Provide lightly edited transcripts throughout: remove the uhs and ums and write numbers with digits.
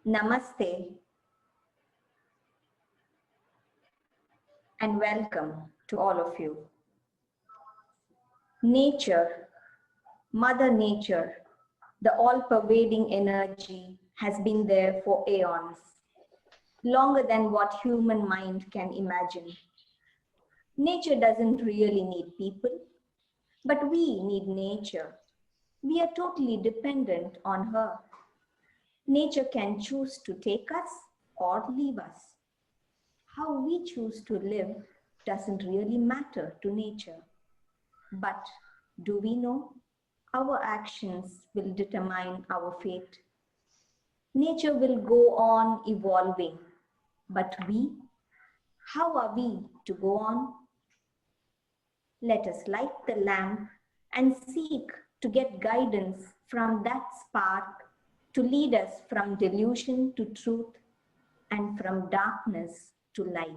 Namaste and welcome to all of you. Nature, Mother Nature, the all-pervading energy has been there for aeons, longer than what human mind can imagine. Nature doesn't really need people, but we need nature. We are totally dependent on her. Nature can choose to take us or leave us. How we choose to live doesn't really matter to nature. But do we know? Our actions will determine our fate. Nature will go on evolving, but how are we to go on? Let us light the lamp and seek to get guidance from that spark to lead us from delusion to truth and from darkness to light.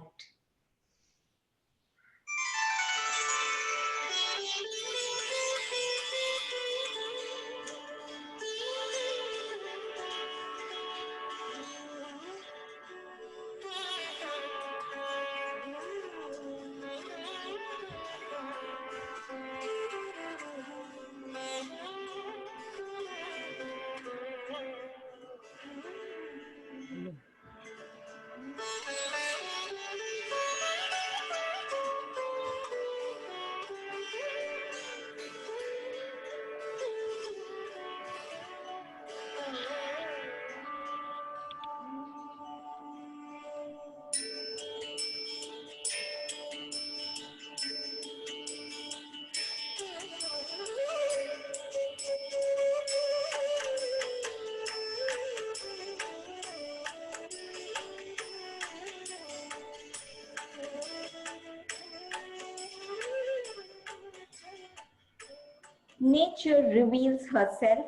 Nature reveals herself,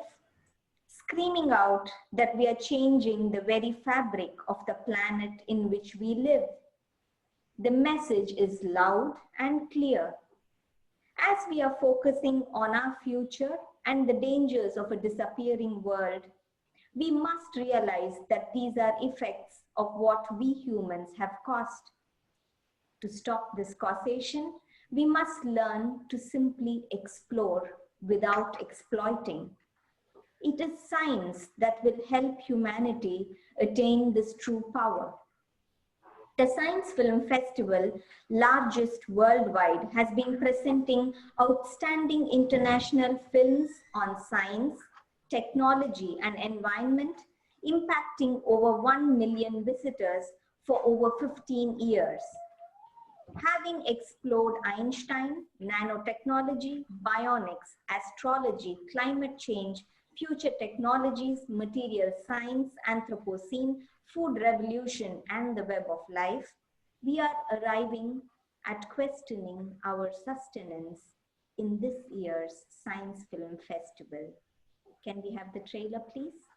screaming out that we are changing the very fabric of the planet in which we live. The message is loud and clear. As we are focusing on our future and the dangers of a disappearing world, we must realize that these are effects of what we humans have caused. To stop this causation, we must learn to simply explore without exploiting. It is science that will help humanity attain this true power. The Science Film Festival, largest worldwide, has been presenting outstanding international films on science, technology, and environment, impacting over 1 million visitors for over 15 years. Having explored Einstein, nanotechnology, bionics, astrology, climate change, future technologies, material science, Anthropocene, food revolution, and the web of life, we are arriving at questioning our sustenance in this year's Science Film Festival. Can we have the trailer, please?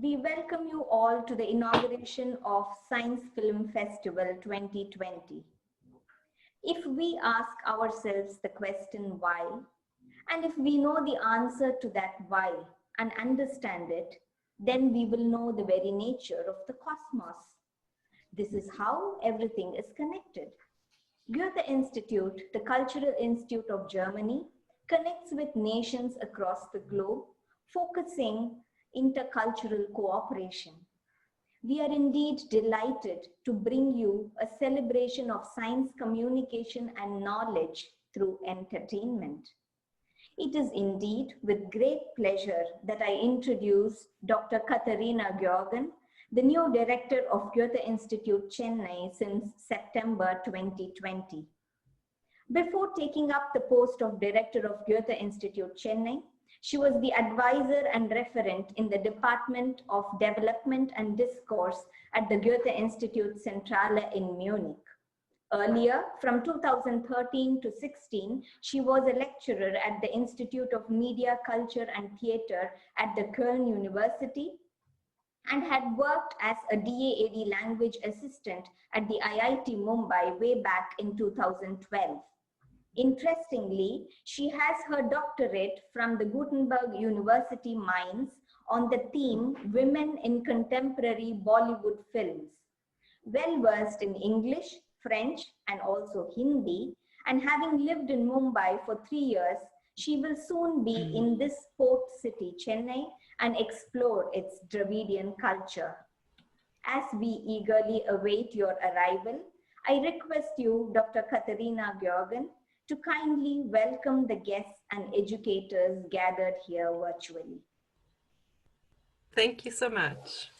We welcome you all to the inauguration of Science Film Festival 2020. If we ask ourselves the question why, and if we know the answer to that why, and understand it, then we will know the very nature of the cosmos. This is how everything is connected. Goethe-Institut, the Cultural Institute of Germany, connects with nations across the globe, focusing intercultural cooperation. We are indeed delighted to bring you a celebration of science communication and knowledge through entertainment. It is indeed with great pleasure that I introduce Dr. Katharina Georgen, the new director of Goethe-Institut Chennai since September 2020. Before taking up the post of director of Goethe-Institut Chennai, she was the advisor and referent in the Department of Development and Discourse at the Goethe-Institut Zentrale in Munich. Earlier, from 2013 to 16, she was a lecturer at the Institute of Media, Culture and Theatre at the Köln University and had worked as a DAAD language assistant at the IIT Mumbai way back in 2012. Interestingly, she has her doctorate from the Gutenberg University Mainz on the theme Women in Contemporary Bollywood Films. Well versed in English, French, and also Hindi, and having lived in Mumbai for 3 years, she will soon be in this port city, Chennai, and explore its Dravidian culture. As we eagerly await your arrival, I request you, Dr. Katharina Georgen, to kindly welcome the guests and educators gathered here virtually. Thank you so much.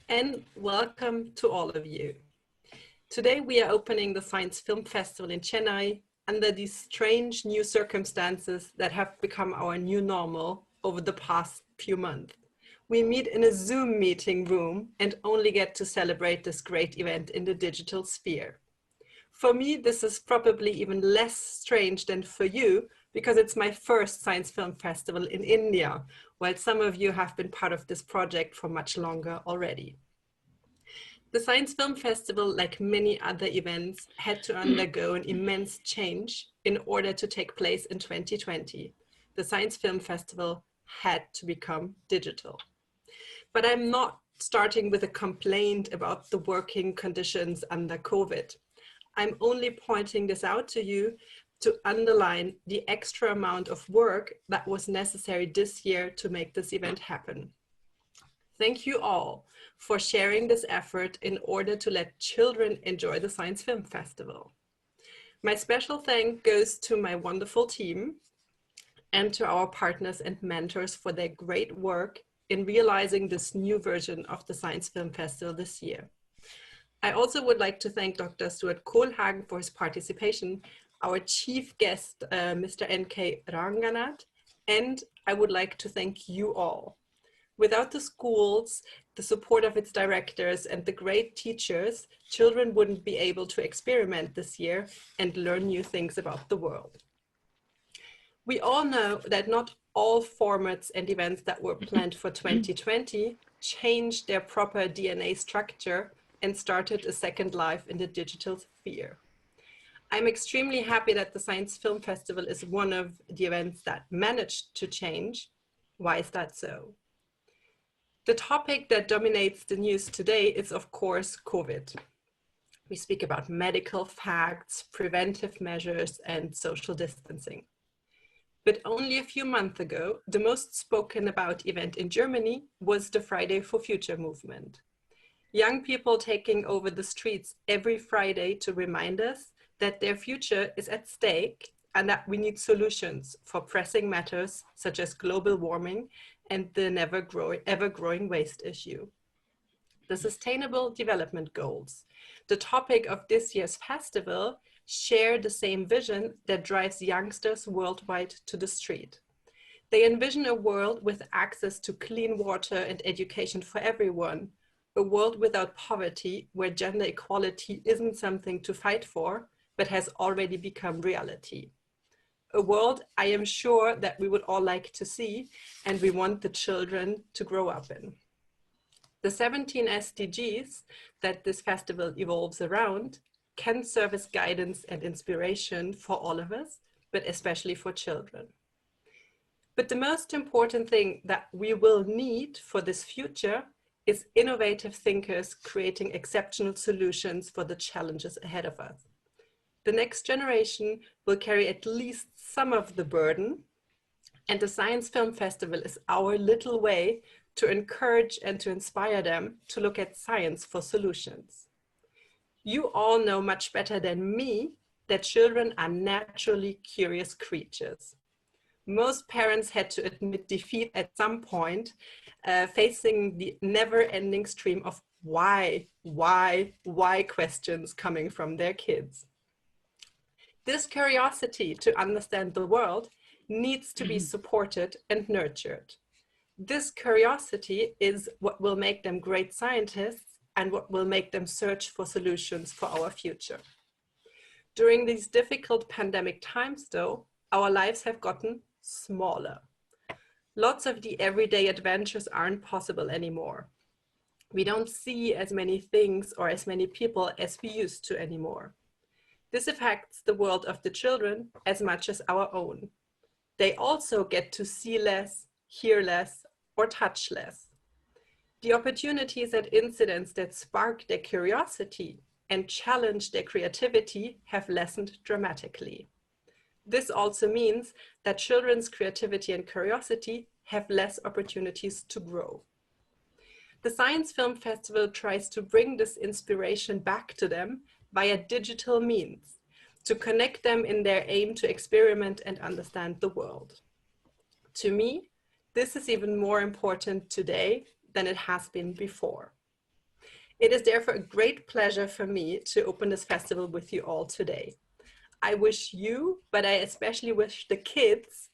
And welcome to all of you. Today we are opening the Science Film Festival in Chennai under these strange new circumstances that have become our new normal over the past few months. We meet in a Zoom meeting room and only get to celebrate this great event in the digital sphere. For me, this is probably even less strange than for you because it's my first Science Film Festival in India, while some of you have been part of this project for much longer already. The Science Film Festival, like many other events, had to undergo an immense change in order to take place in 2020. The Science Film Festival had to become digital. But I'm not starting with a complaint about the working conditions under COVID. I'm only pointing this out to you to underline the extra amount of work that was necessary this year to make this event happen. Thank you all for sharing this effort in order to let children enjoy the Science Film Festival. My special thanks goes to my wonderful team and to our partners and mentors for their great work in realizing this new version of the Science Film Festival this year. I also would like to thank Dr. Stuart Kohlhagen for his participation, our chief guest, Mr. N.K. Ranganath, and I would like to thank you all. Without the schools, the support of its directors, and the great teachers, children wouldn't be able to experiment this year and learn new things about the world. We all know that not all formats and events that were planned for 2020 changed their proper DNA structure and started a second life in the digital sphere. I'm extremely happy that the Science Film Festival is one of the events that managed to change. Why is that so? The topic that dominates the news today is, of course, COVID. We speak about medical facts, preventive measures, and social distancing. But only a few months ago, the most spoken about event in Germany was the Friday for Future movement. Young people taking over the streets every Friday to remind us that their future is at stake and that we need solutions for pressing matters such as global warming and the ever-growing waste issue. The Sustainable Development Goals, the topic of this year's festival, share the same vision that drives youngsters worldwide to the street. They envision a world with access to clean water and education for everyone, a world without poverty where gender equality isn't something to fight for, but has already become reality. A world I am sure that we would all like to see and we want the children to grow up in. The 17 SDGs that this festival evolves around can serve as guidance and inspiration for all of us, but especially for children. But the most important thing that we will need for this future is innovative thinkers creating exceptional solutions for the challenges ahead of us. The next generation will carry at least some of the burden, and the Science Film Festival is our little way to encourage and to inspire them to look at science for solutions. You all know much better than me that children are naturally curious creatures. Most parents had to admit defeat at some point, facing the never-ending stream of why questions coming from their kids. This curiosity to understand the world needs to be supported and nurtured. This curiosity is what will make them great scientists and what will make them search for solutions for our future. During these difficult pandemic times, though, our lives have gotten smaller. Lots of the everyday adventures aren't possible anymore. We don't see as many things or as many people as we used to anymore. This affects the world of the children as much as our own. They also get to see less, hear less, or touch less. The opportunities and incidents that spark their curiosity and challenge their creativity have lessened dramatically. This also means that children's creativity and curiosity have less opportunities to grow. The Science Film Festival tries to bring this inspiration back to them via digital means, to connect them in their aim to experiment and understand the world. To me, this is even more important today than it has been before. It is therefore a great pleasure for me to open this festival with you all today. I wish you, but I especially wish the kids,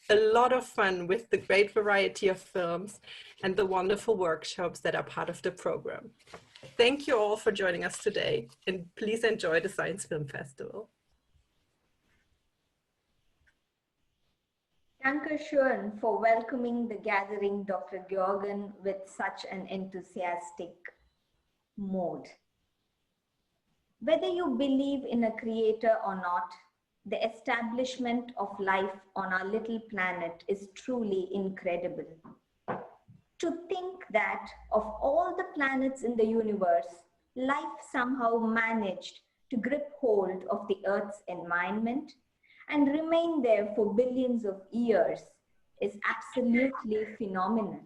a lot of fun with the great variety of films and the wonderful workshops that are part of the program. Thank you all for joining us today, and please enjoy the Science Film Festival. Danke schön for welcoming the gathering, Dr. Georgen, with such an enthusiastic mode. Whether you believe in a creator or not, the establishment of life on our little planet is truly incredible. To think that of all the planets in the universe, life somehow managed to grip hold of the Earth's environment and remain there for billions of years is absolutely phenomenal.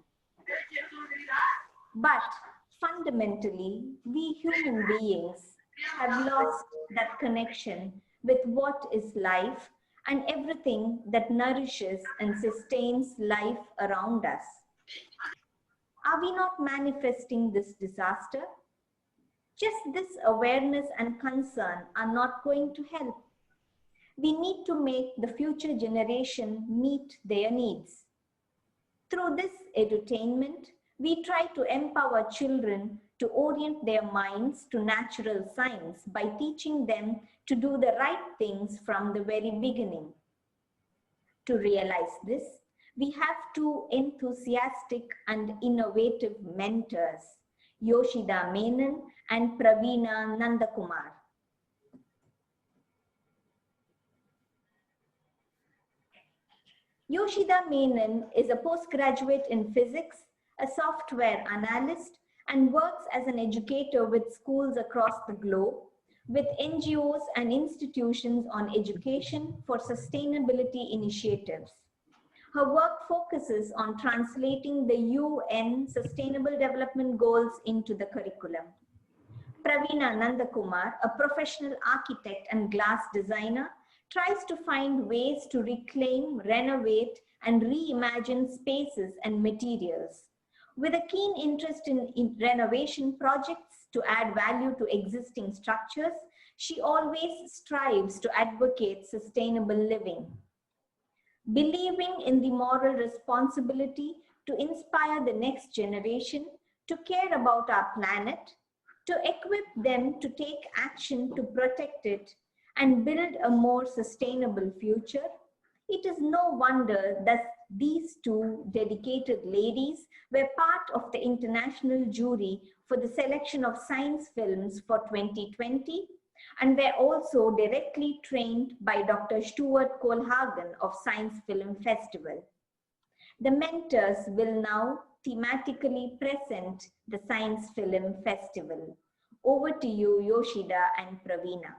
But fundamentally, we human beings have lost that connection with what is life and everything that nourishes and sustains life around us. Are we not manifesting this disaster? Just this awareness and concern are not going to help. We need to make the future generation meet their needs. Through this edutainment, we try to empower children to orient their minds to natural science by teaching them to do the right things from the very beginning. To realize this, we have two enthusiastic and innovative mentors, Yoshida Menon and Praveena Nandakumar. Yoshida Menon is a postgraduate in physics, a software analyst, and works as an educator with schools across the globe, with NGOs and institutions on education for sustainability initiatives. Her work focuses on translating the UN Sustainable Development Goals into the curriculum. Praveena Nandakumar, a professional architect and glass designer, tries to find ways to reclaim, renovate, and reimagine spaces and materials. With a keen interest in renovation projects to add value to existing structures, she always strives to advocate sustainable living. Believing in the moral responsibility to inspire the next generation to care about our planet, to equip them to take action to protect it and build a more sustainable future, it is no wonder that these two dedicated ladies were part of the international jury for the selection of science films for 2020 and were also directly trained by Dr. Stuart Colhagen of Science Film Festival. The mentors will now thematically present the Science Film Festival. Over to you, Yoshida and Praveena.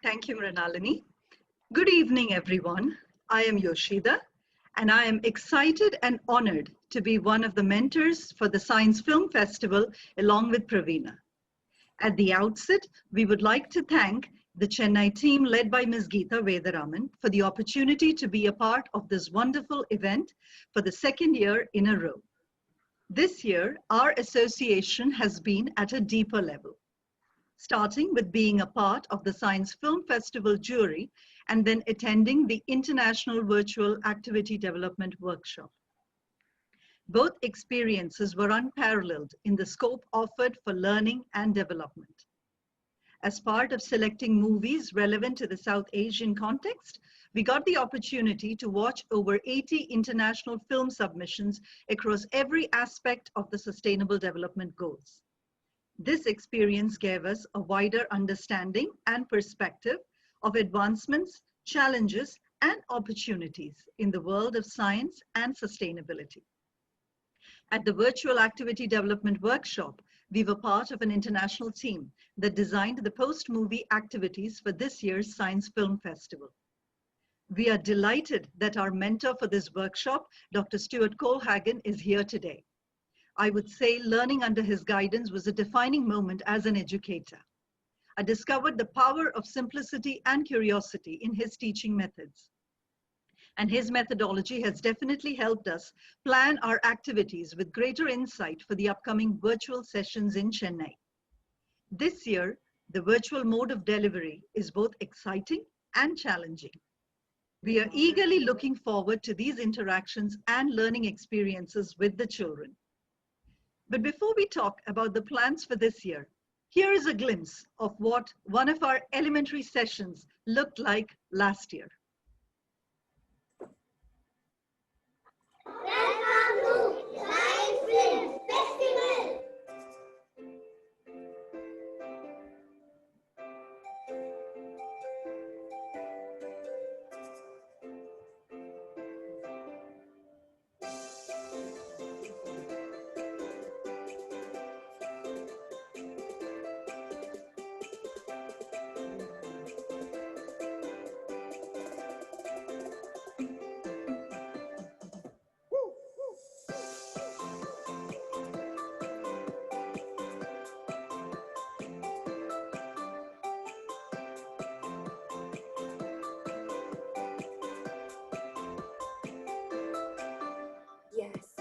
Thank you, Mrinalini. Good evening, everyone. I am Yoshida, and I am excited and honored to be one of the mentors for the Science Film Festival along with Praveena. At the outset, we would like to thank the Chennai team led by Ms. Geeta Vedaraman for the opportunity to be a part of this wonderful event for the second year in a row. This year, our association has been at a deeper level, starting with being a part of the Science Film Festival jury and then attending the International Virtual Activity Development Workshop. Both experiences were unparalleled in the scope offered for learning and development. As part of selecting movies relevant to the South Asian context, we got the opportunity to watch over 80 international film submissions across every aspect of the Sustainable Development Goals. This experience gave us a wider understanding and perspective of advancements, challenges, and opportunities in the world of science and sustainability. At the Virtual Activity Development Workshop, we were part of an international team that designed the post-movie activities for this year's Science Film Festival. We are delighted that our mentor for this workshop, Dr. Stuart Colhagen, is here today. I would say learning under his guidance was a defining moment as an educator. I discovered the power of simplicity and curiosity in his teaching methods. And his methodology has definitely helped us plan our activities with greater insight for the upcoming virtual sessions in Chennai. This year, the virtual mode of delivery is both exciting and challenging. We are eagerly looking forward to these interactions and learning experiences with the children. But before we talk about the plans for this year, here is a glimpse of what one of our elementary sessions looked like last year. Welcome to Science Film Festival. Yes.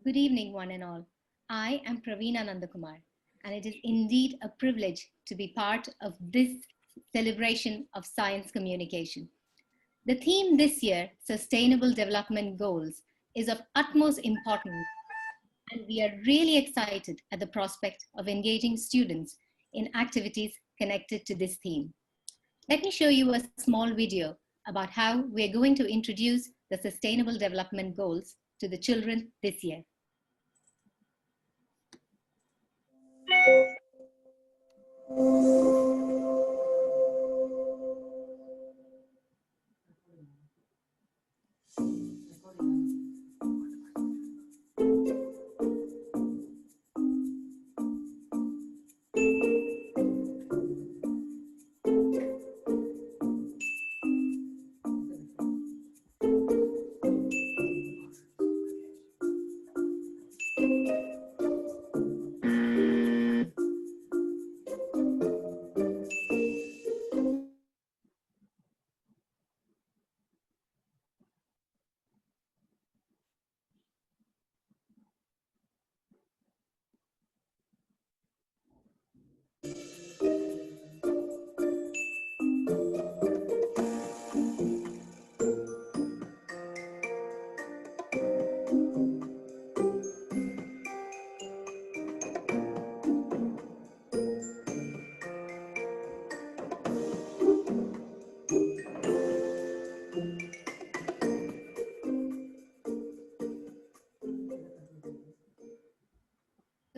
Good evening, one and all. I am Praveena Nandakumar, and it is indeed a privilege to be part of this celebration of science communication. The theme this year, Sustainable Development Goals, is of utmost importance, and we are really excited at the prospect of engaging students in activities connected to this theme. Let me show you a small video about how we're going to introduce the Sustainable Development Goals to the children this year.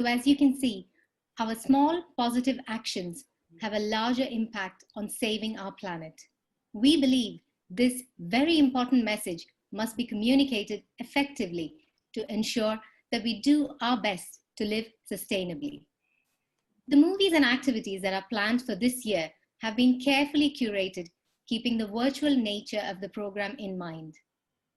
So as you can see, our small positive actions have a larger impact on saving our planet. We believe this very important message must be communicated effectively to ensure that we do our best to live sustainably. The movies and activities that are planned for this year have been carefully curated, keeping the virtual nature of the program in mind.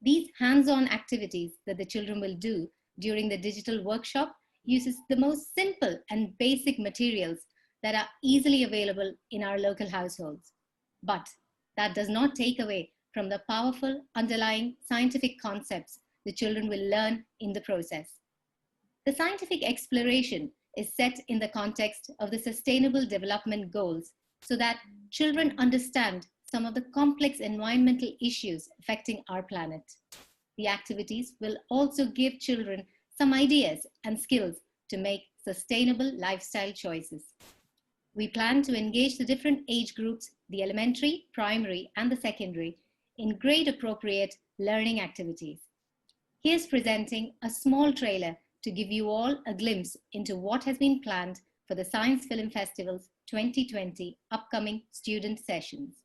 These hands-on activities that the children will do during the digital workshop uses the most simple and basic materials that are easily available in our local households. But that does not take away from the powerful underlying scientific concepts the children will learn in the process. The scientific exploration is set in the context of the Sustainable Development Goals so that children understand some of the complex environmental issues affecting our planet. The activities will also give children some ideas and skills to make sustainable lifestyle choices. We plan to engage the different age groups, the elementary, primary, and the secondary, in grade-appropriate learning activities. Here's presenting a small trailer to give you all a glimpse into what has been planned for the Science Film Festival's 2020 upcoming student sessions.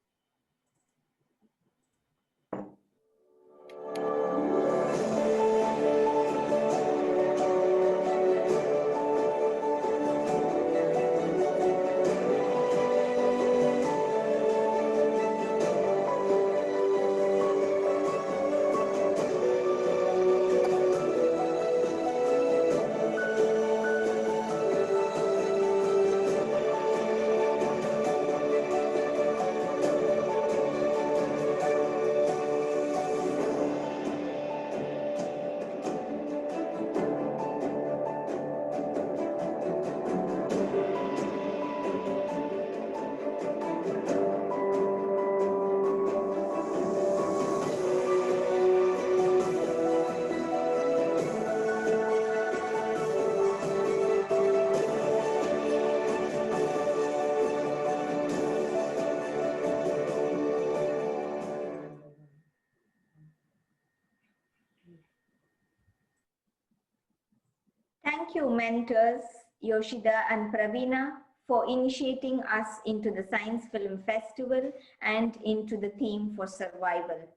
Thank you, mentors Yoshida and Praveena, for initiating us into the Science Film Festival and into the theme for survival.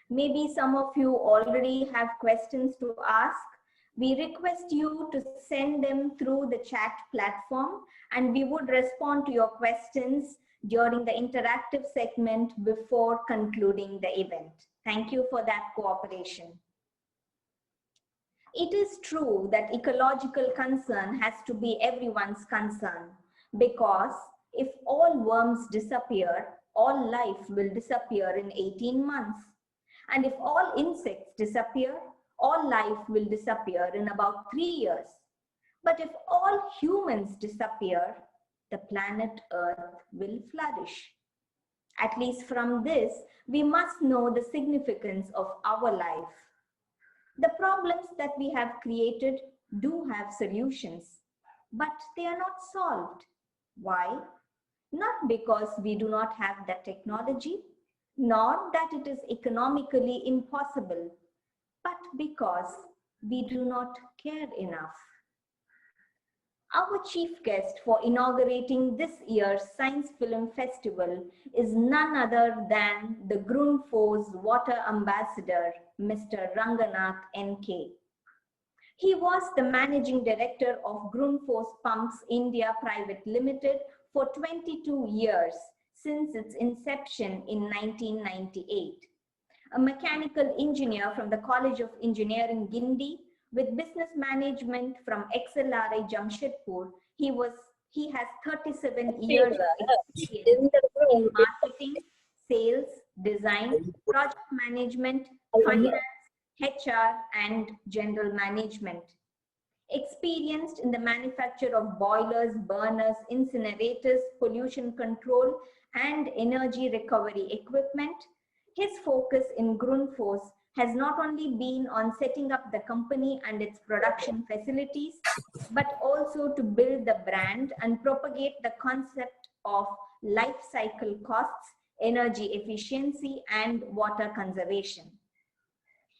Maybe some of you already have questions to ask. We request you to send them through the chat platform, and we would respond to your questions during the interactive segment before concluding the event. Thank you for that cooperation. It is true that ecological concern has to be everyone's concern, because if all worms disappear, all life will disappear in 18 months. And if all insects disappear, all life will disappear in about 3 years. But if all humans disappear, the planet Earth will flourish. At least from this, we must know the significance of our life. The problems that we have created do have solutions, but they are not solved. Why? Not because we do not have the technology, nor that it is economically impossible, but because we do not care enough. Our chief guest for inaugurating this year's Science Film Festival is none other than the Grundfos Water Ambassador, Mr. Ranganath N.K. He was the Managing Director of Grundfos Pumps India Private Limited for 22 years since its inception in 1998. A mechanical engineer from the College of Engineering, Guindy, with business management from XLRI Jamshedpur, he has 37 years of experience in marketing, sales, design, project management, finance, HR, and general management. Experienced in the manufacture of boilers, burners, incinerators, pollution control, and energy recovery equipment, his focus in Grundfos has not only been on setting up the company and its production facilities, but also to build the brand and propagate the concept of life cycle costs, energy efficiency, and water conservation.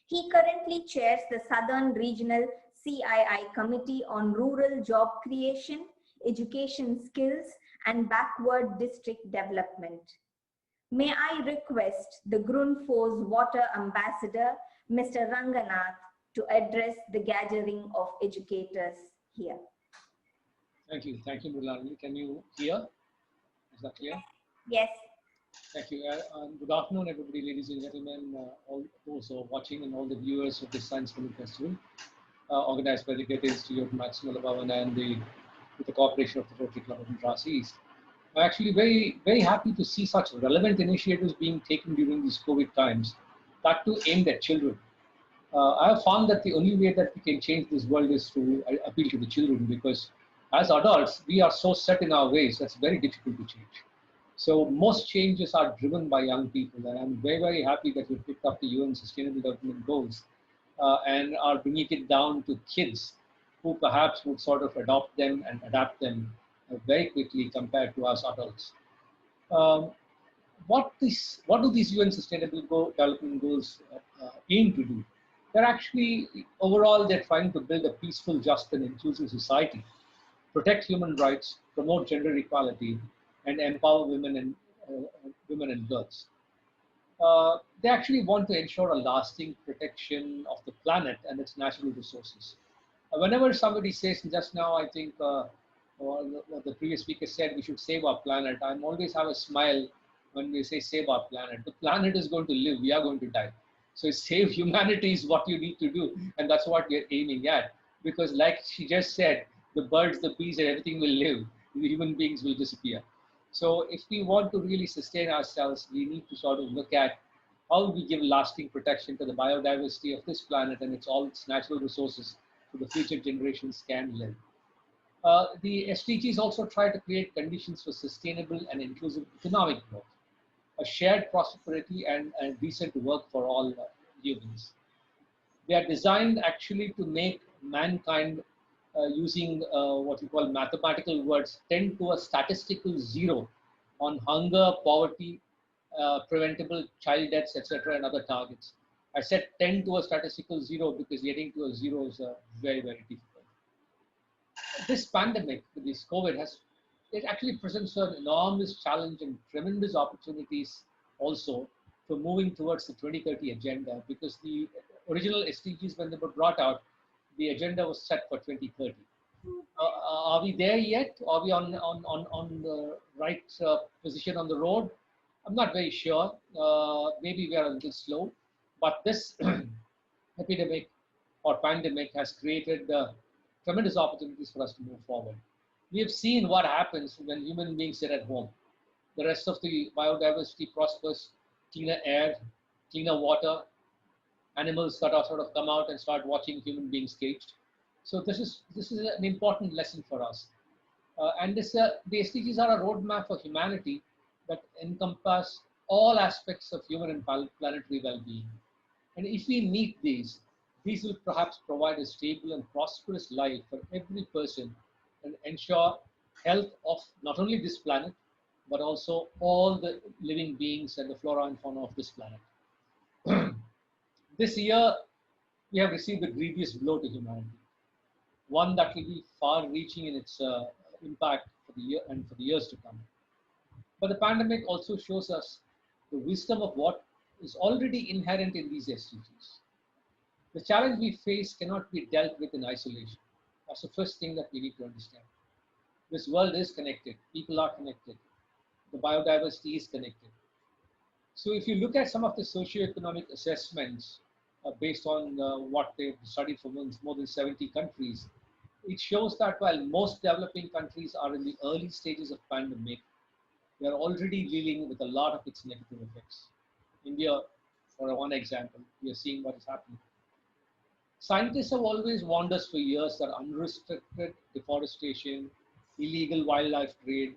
He currently chairs the Southern Regional CII Committee on Rural Job Creation, Education Skills, and Backward District Development. May I request the Grundfos Water Ambassador, Mr. Ranganath, to address the gathering of educators here. Thank you, Murali. Can you hear? Is that clear? Yes. Thank you. Good afternoon, everybody, ladies and gentlemen, all those who are watching and all the viewers of this Science Film Festival, organized by the Goethe-Institut, Maximal Bhavan, and with the cooperation of the Rotary Club of Madras East. I'm actually very happy to see such relevant initiatives being taken during these COVID times, that too aimed at children. I have found that the only way that we can change this world is to appeal to the children, because as adults, we are so set in our ways that's very difficult to change. So most changes are driven by young people, and I'm very happy that we picked up the UN Sustainable Development Goals and are bringing it down to kids who perhaps would sort of adopt them and adapt them very quickly compared to us adults. What do these UN Sustainable Development Goals aim to do? They're actually, overall, they're trying to build a peaceful, just and inclusive society, protect human rights, promote gender equality, and empower women and girls. They actually want to ensure a lasting protection of the planet and its natural resources. Whenever somebody says, just now I think what the previous speaker said, we should save our planet, I always have a smile when we say save our planet. The planet is going to live, we are going to die. So save humanity is what you need to do, and that's what we're aiming at. Because like she just said, the birds, the bees, and everything will live, the human beings will disappear. So if we want to really sustain ourselves, we need to sort of look at how we give lasting protection to the biodiversity of this planet and all its natural resources so the future generations can live. The SDGs also try to create conditions for sustainable and inclusive economic growth, a shared prosperity, and decent work for all humans. They are designed actually to make mankind, using what we call mathematical words, tend to a statistical zero on hunger, poverty, preventable child deaths, etc., and other targets. I said tend to a statistical zero because getting to a zero is very difficult. This pandemic, this COVID, it actually presents an enormous challenge and tremendous opportunities also for moving towards the 2030 agenda, because the original SDGs, when they were brought out, the agenda was set for 2030. Are we there yet? Are we on the right position on the road? I'm not very sure. Maybe we are a little slow, but this epidemic or pandemic has created tremendous opportunities for us to move forward. We have seen what happens when human beings sit at home. The rest of the biodiversity prospers, cleaner air, cleaner water, animals that are sort of come out and start watching human beings caged. So this is an important lesson for us. And the SDGs are a roadmap for humanity that encompass all aspects of human and planetary well-being. And if we meet these will perhaps provide a stable and prosperous life for every person and ensure health of not only this planet, but also all the living beings and the flora and fauna of this planet. This year, we have received a grievous blow to humanity, one that will be far-reaching in its impact for the year and for the years to come. But the pandemic also shows us the wisdom of what is already inherent in these SDGs. The challenge we face cannot be dealt with in isolation. That's the first thing that we need to understand. This world is connected. People are connected. The biodiversity is connected. So if you look at some of the socioeconomic assessments based on what they've studied for more than 70 countries, it shows that while most developing countries are in the early stages of pandemic, they are already dealing with a lot of its negative effects. India, for one example, we are seeing what is happening. Scientists have always warned us for years that unrestricted deforestation, illegal wildlife trade,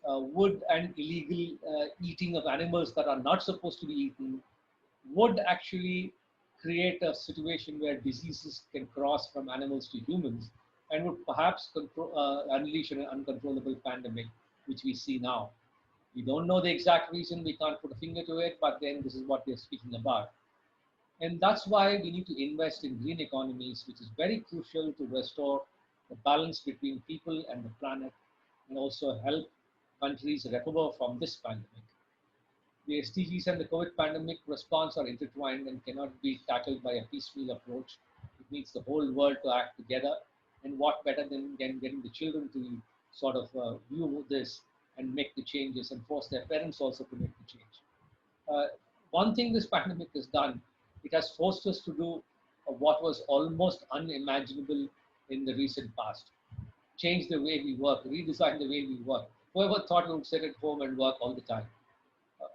wood and illegal eating of animals that are not supposed to be eaten would actually create a situation where diseases can cross from animals to humans and would perhaps unleash an uncontrollable pandemic, which we see now. We don't know the exact reason, we can't put a finger to it, but then this is what they're speaking about. And that's why we need to invest in green economies, which is very crucial to restore the balance between people and the planet and also help countries recover from this pandemic. The SDGs and the COVID pandemic response are intertwined and cannot be tackled by a piecemeal approach. It needs the whole world to act together. And what better than getting the children to sort of view this and make the changes and force their parents also to make the change. Uh, One thing this pandemic has done, it has forced us to do what was almost unimaginable in the recent past. Change the way we work, redesign the way we work. Whoever thought we would sit at home and work all the time?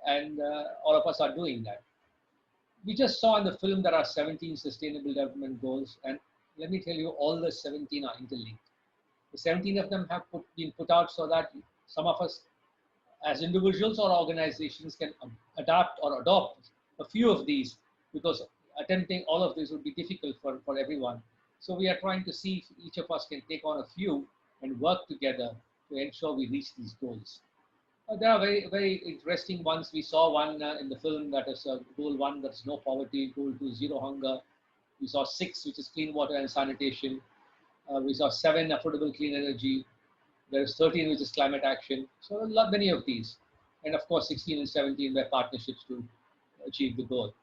And all of us are doing that. We just saw in the film there are 17 sustainable development goals, and let me tell you, all the 17 are interlinked. The 17 of them have been put out so that some of us as individuals or organizations can adapt or adopt a few of these, because attempting all of this would be difficult for everyone. So we are trying to see if each of us can take on a few and work together to ensure we reach these goals. There are very, very interesting ones. We saw one in the film, that is goal 1, that's no poverty, goal 2, zero hunger. We saw 6, which is clean water and sanitation. We saw 7, affordable clean energy. There is 13, which is climate action. So a lot, many of these. And of course, 16 and 17 were partnerships to achieve the goal.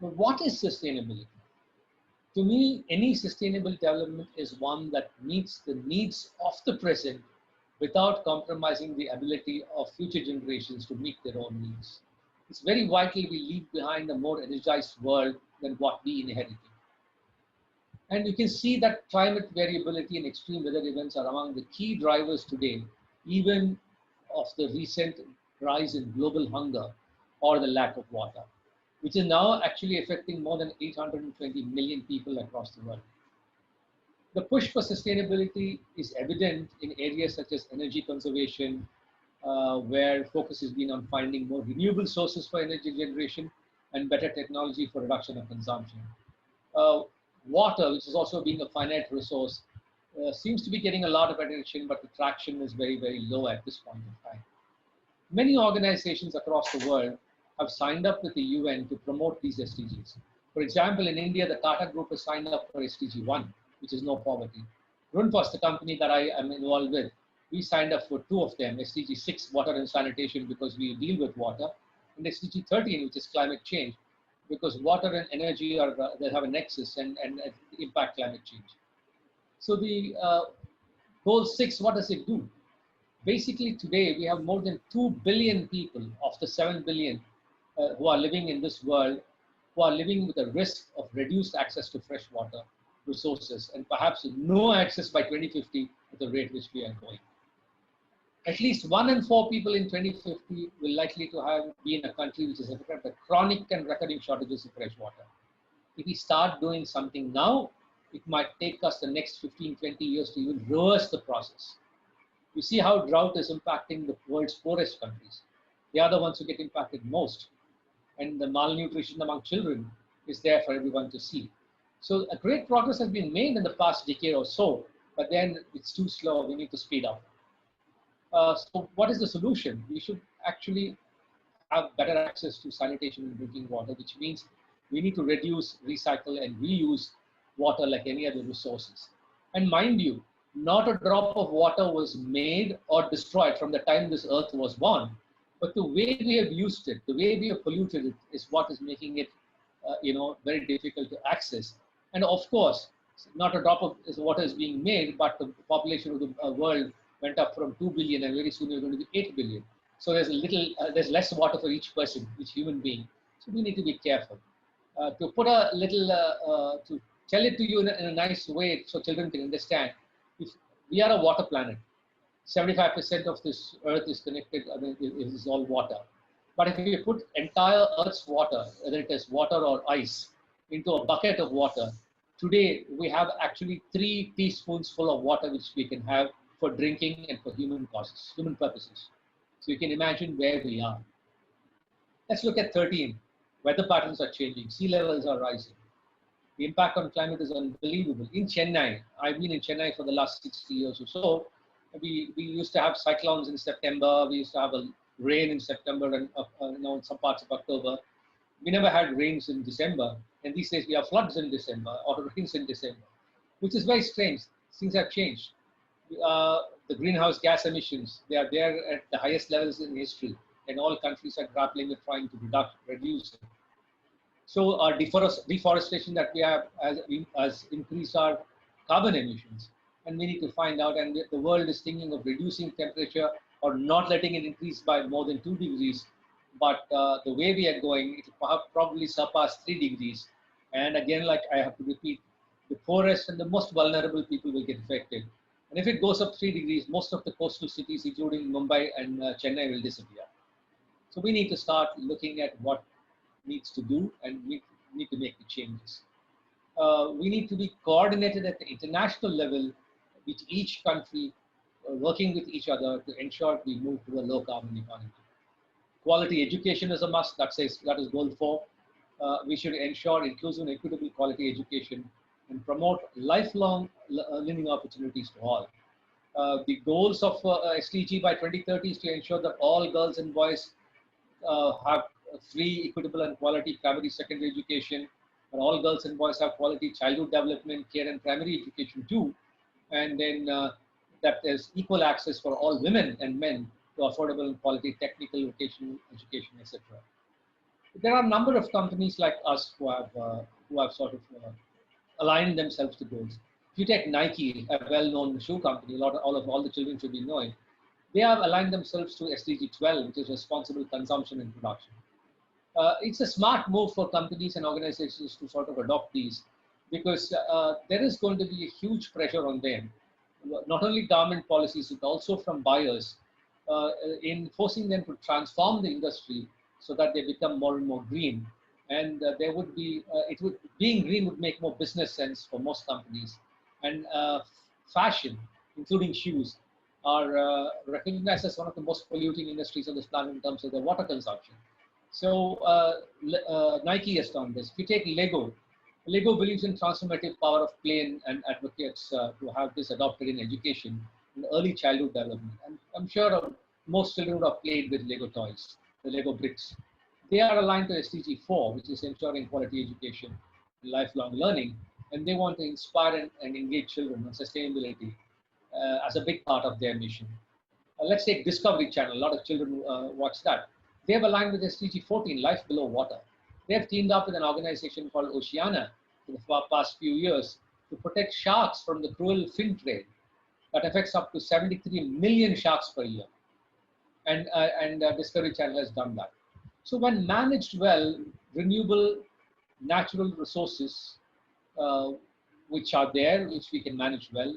But what is sustainability? To me, any sustainable development is one that meets the needs of the present without compromising the ability of future generations to meet their own needs. It's very vital we leave behind a more energized world than what we inherited. And you can see that climate variability and extreme weather events are among the key drivers today, even of the recent rise in global hunger or the lack of water, which is now actually affecting more than 820 million people across the world. The push for sustainability is evident in areas such as energy conservation, where focus has been on finding more renewable sources for energy generation and better technology for reduction of consumption. Water, which is also being a finite resource, seems to be getting a lot of attention, but the traction is very, very low at this point in time. Many organizations across the world have signed up with the UN to promote these SDGs. For example, in India, the Tata Group has signed up for SDG 1, which is no poverty. Grundfos, the company that I am involved with, we signed up for 2 of them, SDG 6, water and sanitation, because we deal with water, and SDG 13, which is climate change, because water and energy are they have a nexus and impact climate change. So the goal 6, what does it do? Basically, today we have more than 2 billion people of the 7 billion who are living in this world, who are living with a risk of reduced access to fresh water resources and perhaps no access by 2050 at the rate which we are going. At least 1 in 4 people in 2050 will likely to be in a country which is affected by chronic and recurring shortages of fresh water. If we start doing something now, it might take us the next 15, 20 years to even reverse the process. You see how drought is impacting the world's poorest countries. They are the ones who get impacted most. And the malnutrition among children is there for everyone to see. So a great progress has been made in the past decade or so, but then it's too slow. We need to speed up. So what is the solution? We should actually have better access to sanitation and drinking water, which means we need to reduce, recycle, and reuse water like any other resources. And mind you, not a drop of water was made or destroyed from the time this earth was born, but the way we have used it, the way we have polluted it is what is making it, very difficult to access. And of course, not a drop of water is being made, but the population of the world went up from 2 billion and very soon we're going to be 8 billion. So there's less water for each person, each human being. So we need to be careful. To put a little, to tell it to you in a nice way so children can understand, if we are a water planet, 75% of this earth is connected, is all water. But if you put entire earth's water, whether it is water or ice, into a bucket of water, today we have actually 3 teaspoons full of water which we can have for drinking and for human purposes. So you can imagine where we are. Let's look at 13. Weather patterns are changing, sea levels are rising. The impact on climate is unbelievable. In Chennai, I've been in Chennai for the last 60 years or so. We used to have cyclones in September. We used to have a rain in September and in some parts of October. We never had rains in December, and these days we have floods in December or rains in December, which is very strange. Things have changed. The greenhouse gas emissions, they are there at the highest levels in history, and all countries are grappling with trying to reduce it. So our deforestation that we have has increased our carbon emissions, and we need to find out, and the world is thinking of reducing temperature or not letting it increase by more than 2 degrees. But the way we are going, it will probably surpass 3 degrees. And again, like I have to repeat, the poorest and the most vulnerable people will get affected. And if it goes up 3 degrees, most of the coastal cities, including Mumbai and Chennai, will disappear. So we need to start looking at what needs to do, and we need to make the changes. We need to be coordinated at the international level with each country, working with each other to ensure we move to a low carbon economy. Quality education is a must. That is goal 4. We should ensure inclusive and equitable quality education and promote lifelong learning opportunities to all. The goals of SDG by 2030 is to ensure that all girls and boys have free, equitable and quality primary, secondary education, and all girls and boys have quality childhood development, care and primary education too. And then that there's equal access for all women and men to affordable and quality technical, vocational education, etc. There are a number of companies like us who have sort of aligned themselves to goals. If you take Nike, a well-known shoe company, all the children should be knowing, they have aligned themselves to SDG 12, which is responsible consumption and production. It's a smart move for companies and organizations to sort of adopt these, because there is going to be a huge pressure on them, not only government policies, but also from buyers, in forcing them to transform the industry so that they become more and more green. And there would be, being green would make more business sense for most companies. And fashion, including shoes, are recognized as one of the most polluting industries on this planet in terms of their water consumption. So Nike has done this. If you take Lego, Lego believes in transformative power of play and advocates to have this adopted in education in early childhood development. And I'm sure most children would have played with Lego toys, the Lego bricks. They are aligned to SDG 4, which is ensuring quality education and lifelong learning. And they want to inspire and engage children on sustainability as a big part of their mission. Let's take Discovery Channel. A lot of children watch that. They have aligned with SDG 14, Life Below Water. They have teamed up with an organization called Oceana for the past few years to protect sharks from the cruel fin trade that affects up to 73 million sharks per year. And Discovery Channel has done that. So when managed well, renewable natural resources, which are there, which we can manage well,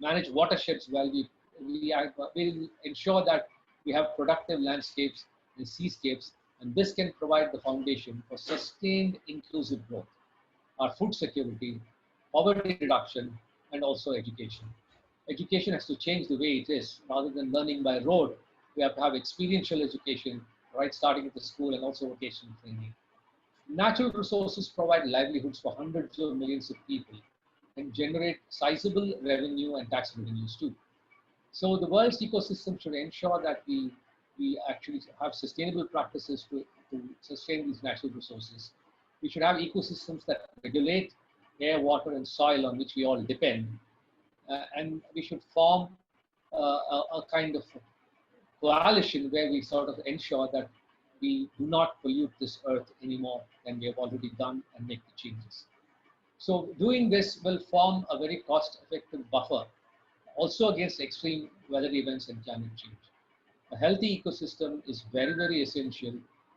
manage watersheds well, we'll ensure that we have productive landscapes and seascapes, and this can provide the foundation for sustained inclusive growth, our food security, poverty reduction, and also education. Education has to change the way it is. Rather than learning by rote, we have to have experiential education, right, starting at the school, and also vocational training. Natural resources provide livelihoods for hundreds of millions of people and generate sizable revenue and tax revenues too. So the world's ecosystem should ensure that we actually have sustainable practices to sustain these natural resources. We should have ecosystems that regulate air, water, and soil on which we all depend. And we should form a kind of coalition where we sort of ensure that we do not pollute this earth any more than we have already done and make the changes. So doing this will form a very cost-effective buffer also against extreme weather events and climate change. A healthy ecosystem is very, very essential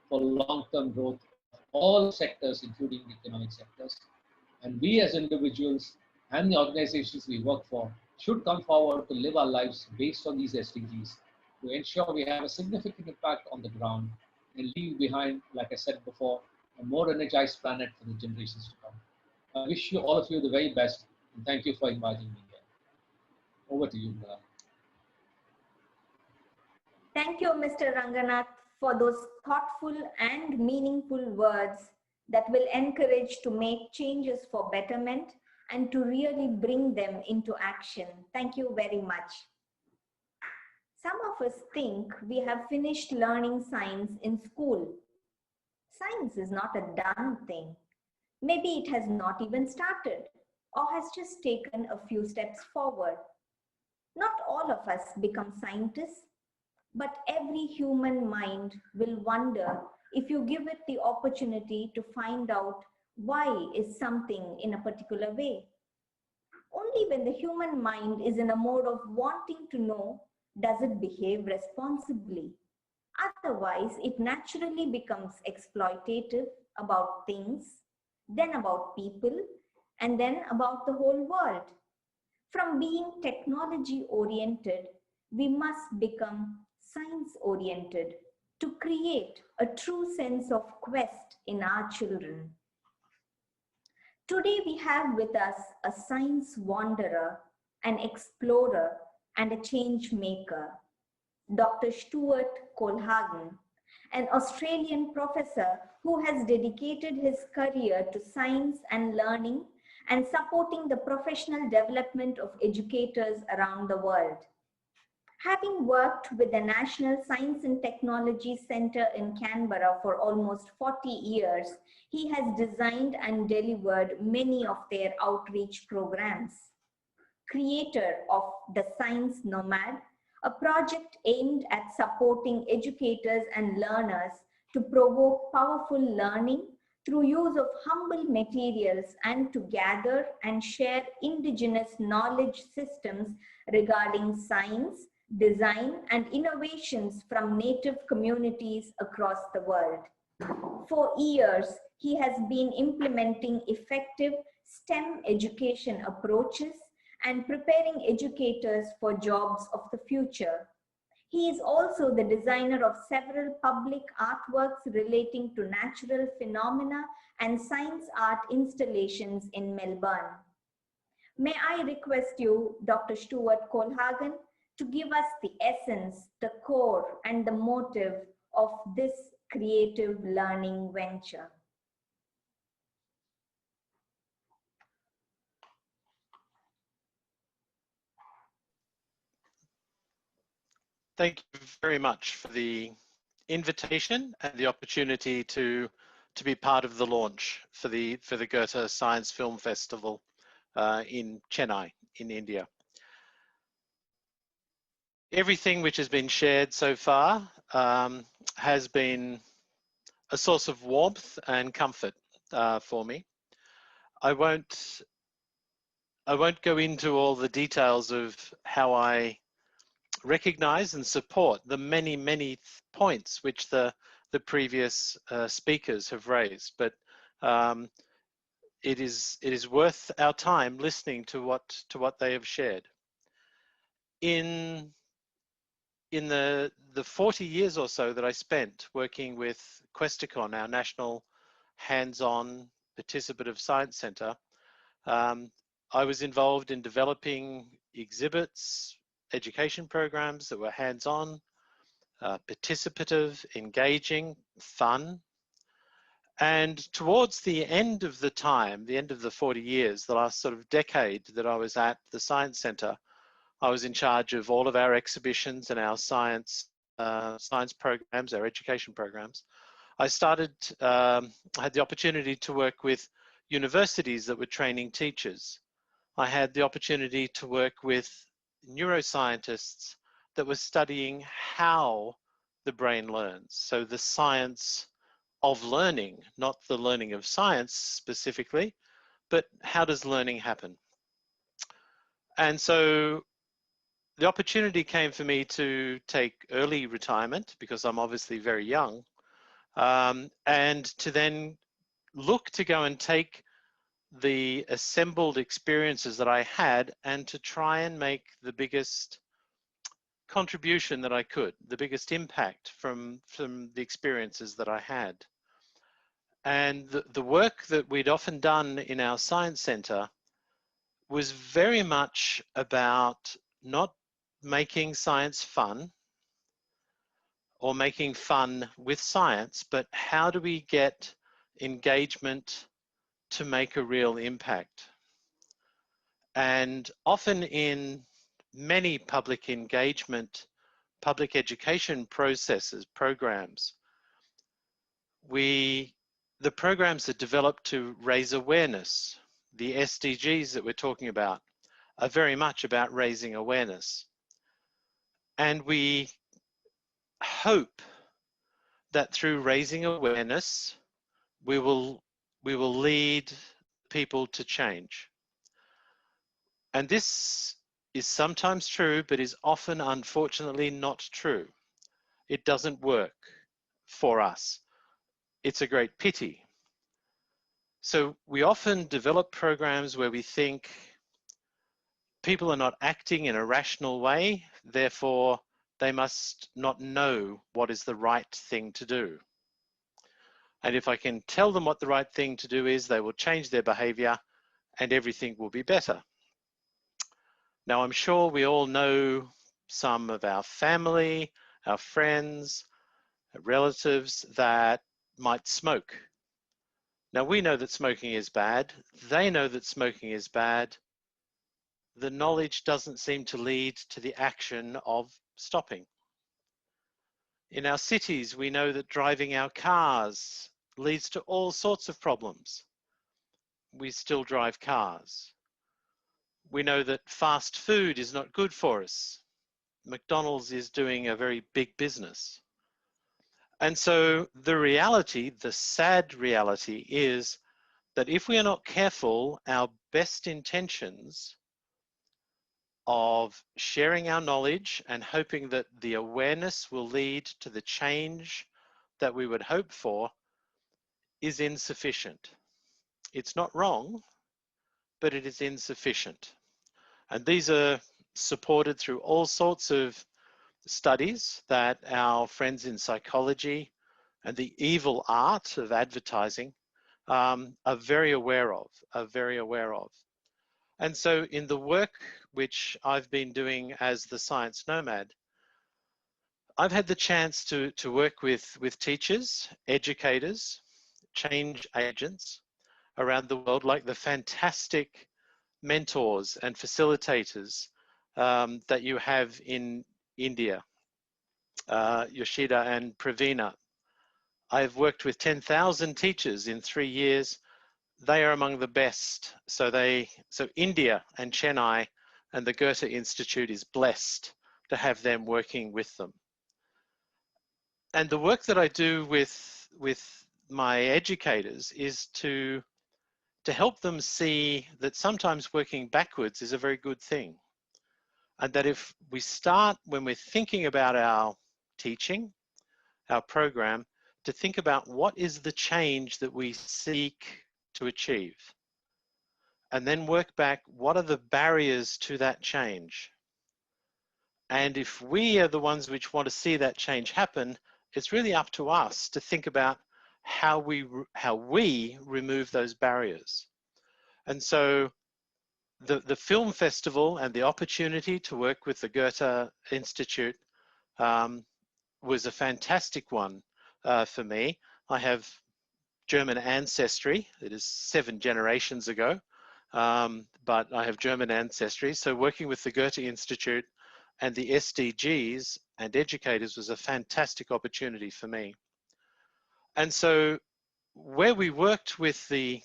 for long-term growth of all sectors, including the economic sectors. And we as individuals and the organizations we work for should come forward to live our lives based on these SDGs to ensure we have a significant impact on the ground and leave behind, like I said before, a more energized planet for the generations to come. I wish you, all of you, the very best, and thank you for inviting me here. Over to you, Mira. Thank you, Mr. Ranganath, for those thoughtful and meaningful words that will encourage to make changes for betterment and to really bring them into action. Thank you very much. Some of us think we have finished learning science in school. Science is not a done thing. Maybe it has not even started or has just taken a few steps forward. Not all of us become scientists, but every human mind will wonder if you give it the opportunity to find out why is something in a particular way. Only when the human mind is in a mode of wanting to know does it behave responsibly. Otherwise, it naturally becomes exploitative about things, then about people, and then about the whole world. From being technology oriented, we must become science oriented to create a true sense of quest in our children. Today we have with us a science wanderer, an explorer, and a change maker, Dr. Stuart Colhagen, an Australian professor who has dedicated his career to science and learning and supporting the professional development of educators around the world. Having worked with the National Science and Technology Centre in Canberra for almost 40 years, he has designed and delivered many of their outreach programs. Creator of The Science Nomad, a project aimed at supporting educators and learners to provoke powerful learning through use of humble materials and to gather and share indigenous knowledge systems regarding science, design, and innovations from native communities across the world. For years, he has been implementing effective STEM education approaches and preparing educators for jobs of the future. He is also the designer of several public artworks relating to natural phenomena and science art installations in Melbourne. May I request you, Dr. Stuart Colhagen, to give us the essence, the core, and the motive of this creative learning venture. Thank you very much for the invitation and the opportunity to be part of the launch for the Goethe Science Film Festival in Chennai, in India. Everything which has been shared so far has been a source of warmth and comfort for me. I won't go into all the details of how I recognize and support the many points which the previous speakers have raised, but it is worth our time listening to what they have shared. In the 40 years or so that I spent working with Questacon, our national hands-on participative science center, I was involved in developing exhibits, education programs that were hands-on, participative, engaging, fun. And towards the end of the time, the end of the 40 years, the last sort of decade that I was at the Science Centre, I was in charge of all of our exhibitions and our science programs, our education programs. I had the opportunity to work with universities that were training teachers. I had the opportunity to work with neuroscientists that were studying how the brain learns. So the science of learning, not the learning of science specifically, but how does learning happen? And so the opportunity came for me to take early retirement because I'm obviously very young, and to then look to go and take the assembled experiences that I had and to try and make the biggest contribution that I could, the biggest impact from the experiences that I had. And the work that we'd often done in our science center was very much about not making science fun or making fun with science, but how do we get engagement to make a real impact? And often in many public engagement, public education processes, programs, the programs are developed to raise awareness. The SDGs that we're talking about are very much about raising awareness. And we hope that through raising awareness, we will lead people to change. And this is sometimes true, but is often, unfortunately, not true. It doesn't work for us. It's a great pity. So we often develop programs where we think people are not acting in a rational way, therefore they must not know what is the right thing to do. And if I can tell them what the right thing to do is, they will change their behavior and everything will be better. Now, I'm sure we all know some of our family, our friends, relatives that might smoke. Now, we know that smoking is bad. They know that smoking is bad. The knowledge doesn't seem to lead to the action of stopping. In our cities, we know that driving our cars leads to all sorts of problems. We still drive cars. We know that fast food is not good for us. McDonald's is doing a very big business. And so the reality, the sad reality, is that if we are not careful, our best intentions of sharing our knowledge and hoping that the awareness will lead to the change that we would hope for is insufficient. It's not wrong, but it is insufficient. And these are supported through all sorts of studies that our friends in psychology and the evil art of advertising are very aware of, And so in the work which I've been doing as the science nomad, I've had the chance to work with teachers, educators, change agents around the world, like the fantastic mentors and facilitators that you have in India, Yoshida and Pravina. I've worked with 10,000 teachers in 3 years. They are among the best. So India and Chennai and the Goethe-Institut is blessed to have them working with them. And the work that I do with my educators is to help them see that sometimes working backwards is a very good thing. And that if we start, when we're thinking about our teaching, our program, to think about what is the change that we seek to achieve. And then work back, what are the barriers to that change? And if we are the ones which want to see that change happen, it's really up to us to think about how we remove those barriers. And so the film festival and the opportunity to work with the Goethe-Institut was a fantastic one for me. I have German ancestry. It is 7 generations ago, but I have German ancestry. So working with the Goethe-Institut and the SDGs and educators was a fantastic opportunity for me. And so where we worked with the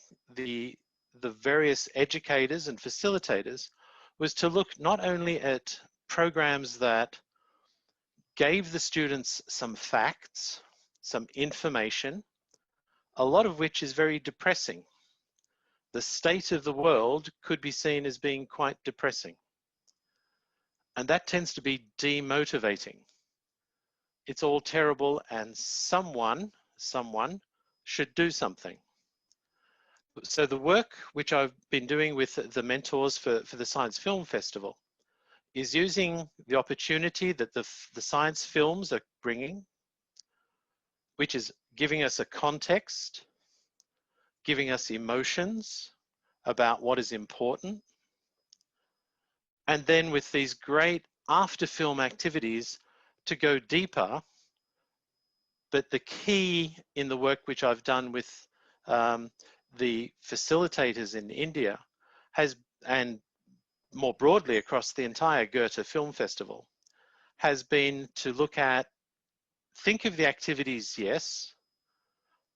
various educators and facilitators was to look not only at programs that gave the students some facts, some information, a lot of which is very depressing. The state of the world could be seen as being quite depressing. And that tends to be demotivating. It's all terrible and someone should do something. So the work which I've been doing with the mentors for the Science Film Festival is using the opportunity that the science films are bringing, which is giving us a context, giving us emotions about what is important. And then with these great after film activities to go deeper. But the key in the work which I've done with the facilitators in India and more broadly across the entire Goethe Film Festival, has been to look at, think of the activities, yes,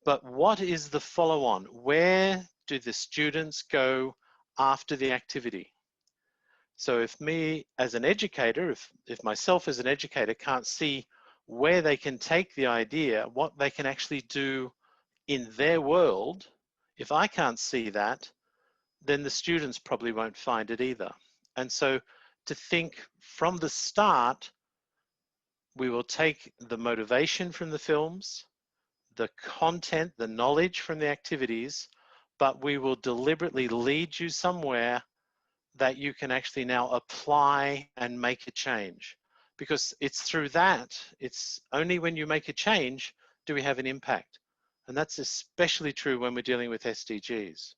But what is the follow-on? Where do the students go after the activity? So if me as an educator, if myself as an educator can't see where they can take the idea, what they can actually do in their world, if I can't see that, then the students probably won't find it either. And so to think from the start, we will take the motivation from the films, the content, the knowledge from the activities, but we will deliberately lead you somewhere that you can actually now apply and make a change. Because it's through that, it's only when you make a change do we have an impact. And that's especially true when we're dealing with SDGs.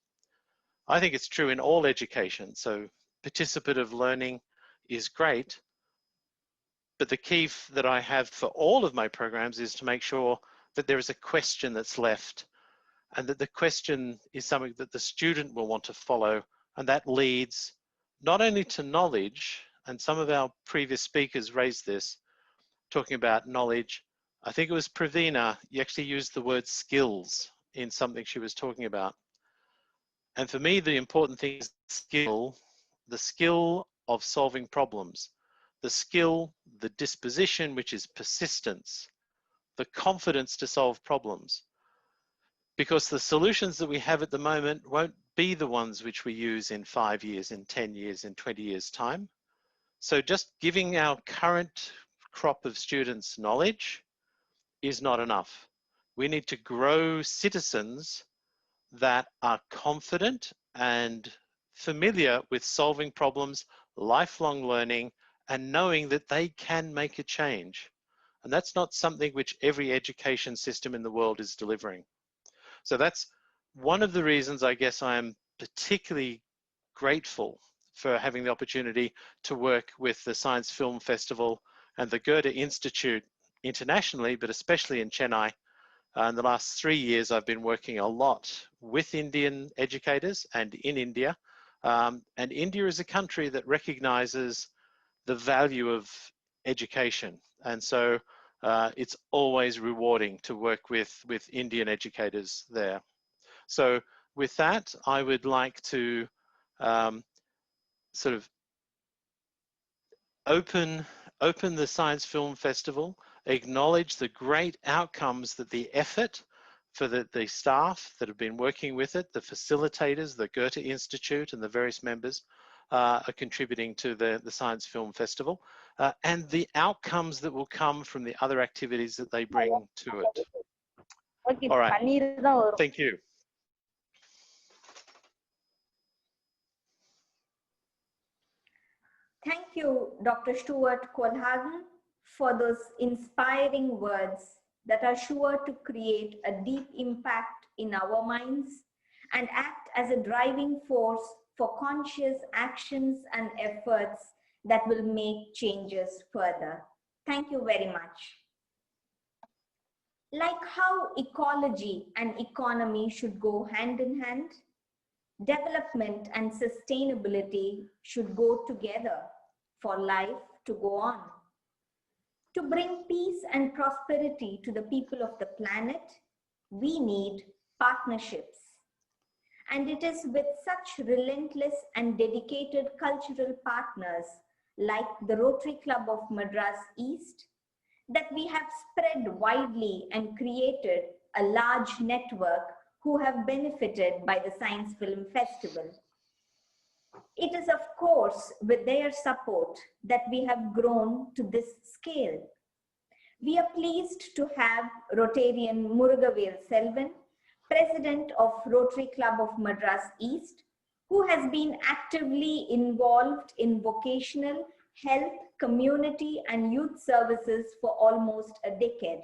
I think it's true in all education. So participative learning is great, but the key that I have for all of my programs is to make sure that there is a question that's left, and that the question is something that the student will want to follow, and that leads not only to knowledge, and some of our previous speakers raised this, talking about knowledge. I think it was Pravina, you actually used the word skills in something she was talking about. And for me, the important thing is skill, the skill of solving problems, the skill, the disposition, which is persistence, the confidence to solve problems. Because the solutions that we have at the moment won't be the ones which we use in 5 years, in 10 years, in 20 years' time. So just giving our current crop of students knowledge is not enough. We need to grow citizens that are confident and familiar with solving problems, lifelong learning, and knowing that they can make a change. And that's not something which every education system in the world is delivering. So that's one of the reasons I guess I am particularly grateful for having the opportunity to work with the Science Film Festival and the Goethe-Institut internationally, but especially in Chennai. In the last 3 years, I've been working a lot with Indian educators and in India. And India is a country that recognizes the value of education. And so it's always rewarding to work with Indian educators there. So with that, I would like to sort of open the Science Film Festival, acknowledge the great outcomes that the effort for the staff that have been working with it, the facilitators, the Goethe-Institut and the various members are contributing to the Science Film Festival, and the outcomes that will come from the other activities that they bring to it. All right, thank you. Thank you, Dr. Stuart Colhagen, for those inspiring words that are sure to create a deep impact in our minds and act as a driving force for conscious actions and efforts that will make changes further. Thank you very much. Like how ecology and economy should go hand in hand, development and sustainability should go together for life to go on. To bring peace and prosperity to the people of the planet, we need partnerships. And it is with such relentless and dedicated cultural partners like the Rotary Club of Madras East that we have spread widely and created a large network who have benefited by the Science Film Festival. It is, of course, with their support that we have grown to this scale. We are pleased to have Rotarian Murugavel Selvan, President of Rotary Club of Madras East, who has been actively involved in vocational, health, community, and youth services for almost a decade.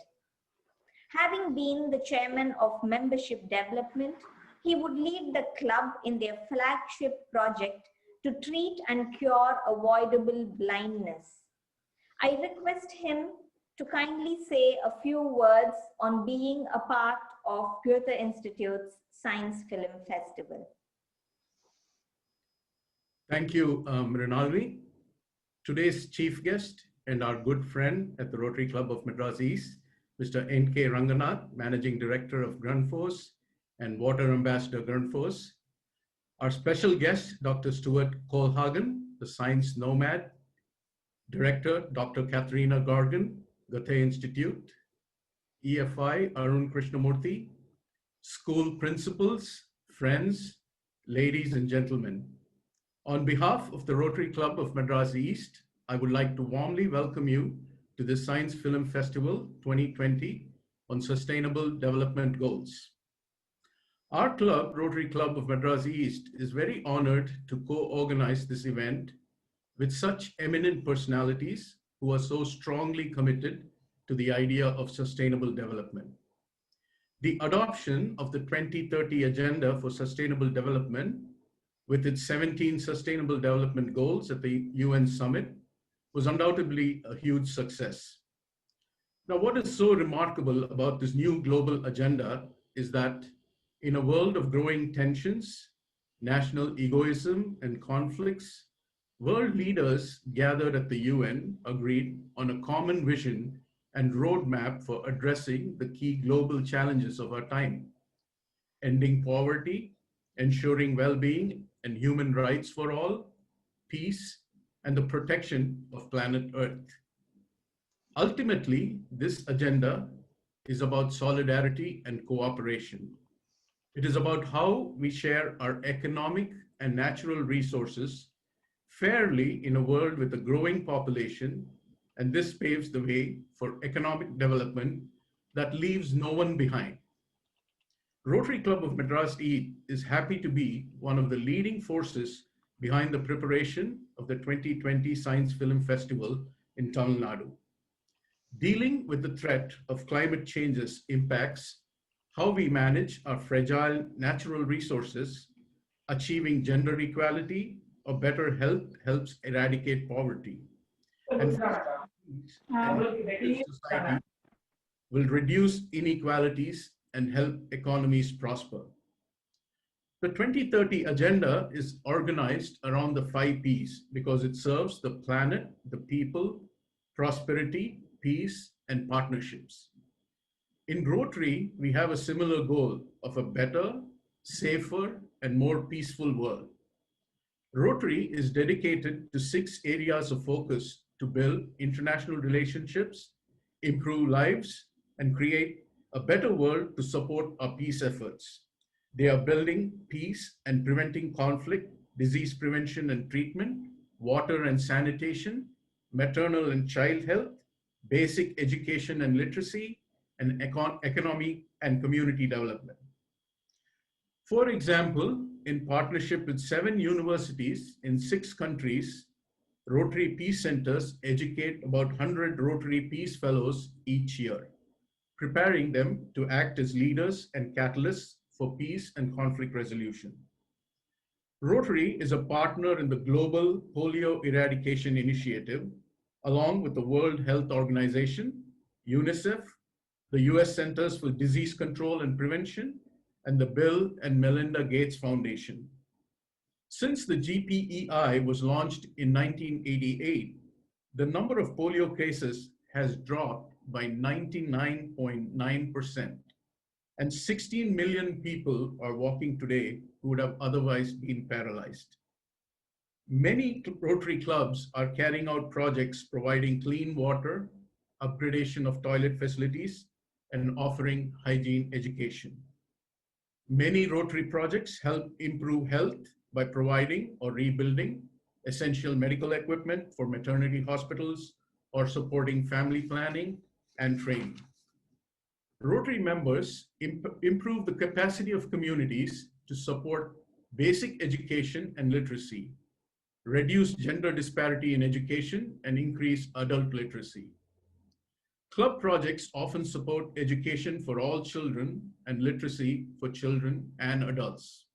Having been the chairman of membership development, he would lead the club in their flagship project to treat and cure avoidable blindness. I request him to kindly say a few words on being a part of Goethe-Institut's Science Film Festival. Thank you, Rinaldi. Today's chief guest and our good friend at the Rotary Club of Madras East, Mr. N.K. Ranganath, Managing Director of Grundfos and Water Ambassador Grundfos. Our special guest, Dr. Stuart Kohlhagen, the Science Nomad. Director, Dr. Katharina Gorgon, Goethe-Institut. EFI, Arun Krishnamurthy. School principals, friends, ladies and gentlemen. On behalf of the Rotary Club of Madras East, I would like to warmly welcome you to the Science Film Festival 2020 on Sustainable Development Goals. Our club, Rotary Club of Madras East, is very honored to co-organize this event with such eminent personalities who are so strongly committed to the idea of sustainable development. The adoption of the 2030 Agenda for Sustainable Development with its 17 Sustainable Development Goals at the UN Summit was undoubtedly a huge success. Now, what is so remarkable about this new global agenda is that in a world of growing tensions, national egoism, and conflicts, world leaders gathered at the UN agreed on a common vision and roadmap for addressing the key global challenges of our time: ending poverty, ensuring well-being and human rights for all, peace, and the protection of planet Earth. Ultimately, this agenda is about solidarity and cooperation. It is about how we share our economic and natural resources fairly in a world with a growing population, and this paves the way for economic development that leaves no one behind. Rotary Club of Madras East is happy to be one of the leading forces behind the preparation of the 2020 Science Film Festival in Tamil Nadu. Dealing with the threat of climate change's impacts, how we manage our fragile natural resources, achieving gender equality or better health helps eradicate poverty. And society will reduce inequalities and help economies prosper. The 2030 Agenda is organized around the 5 Ps because it serves the planet, the people, prosperity, peace, and partnerships. In Rotary, we have a similar goal of a better, safer, and more peaceful world. Rotary is dedicated to 6 areas of focus to build international relationships, improve lives, and create a better world to support our peace efforts. They are building peace and preventing conflict, disease prevention and treatment, water and sanitation, maternal and child health, basic education and literacy, and economy and community development. For example, in partnership with 7 universities in 6 countries, Rotary Peace Centers educate about 100 Rotary Peace Fellows each year, preparing them to act as leaders and catalysts for peace and conflict resolution. Rotary is a partner in the Global Polio Eradication Initiative, along with the World Health Organization, UNICEF, the US Centers for Disease Control and Prevention, and the Bill and Melinda Gates Foundation. Since the GPEI was launched in 1988, the number of polio cases has dropped by 99.9%, and 16 million people are walking today who would have otherwise been paralyzed. Many Rotary clubs are carrying out projects providing clean water, upgradation of toilet facilities, and offering hygiene education. Many Rotary projects help improve health by providing or rebuilding essential medical equipment for maternity hospitals or supporting family planning and training. Rotary members improve the capacity of communities to support basic education and literacy, reduce gender disparity in education, and increase adult literacy. Club projects often support education for all children and literacy for children and adults.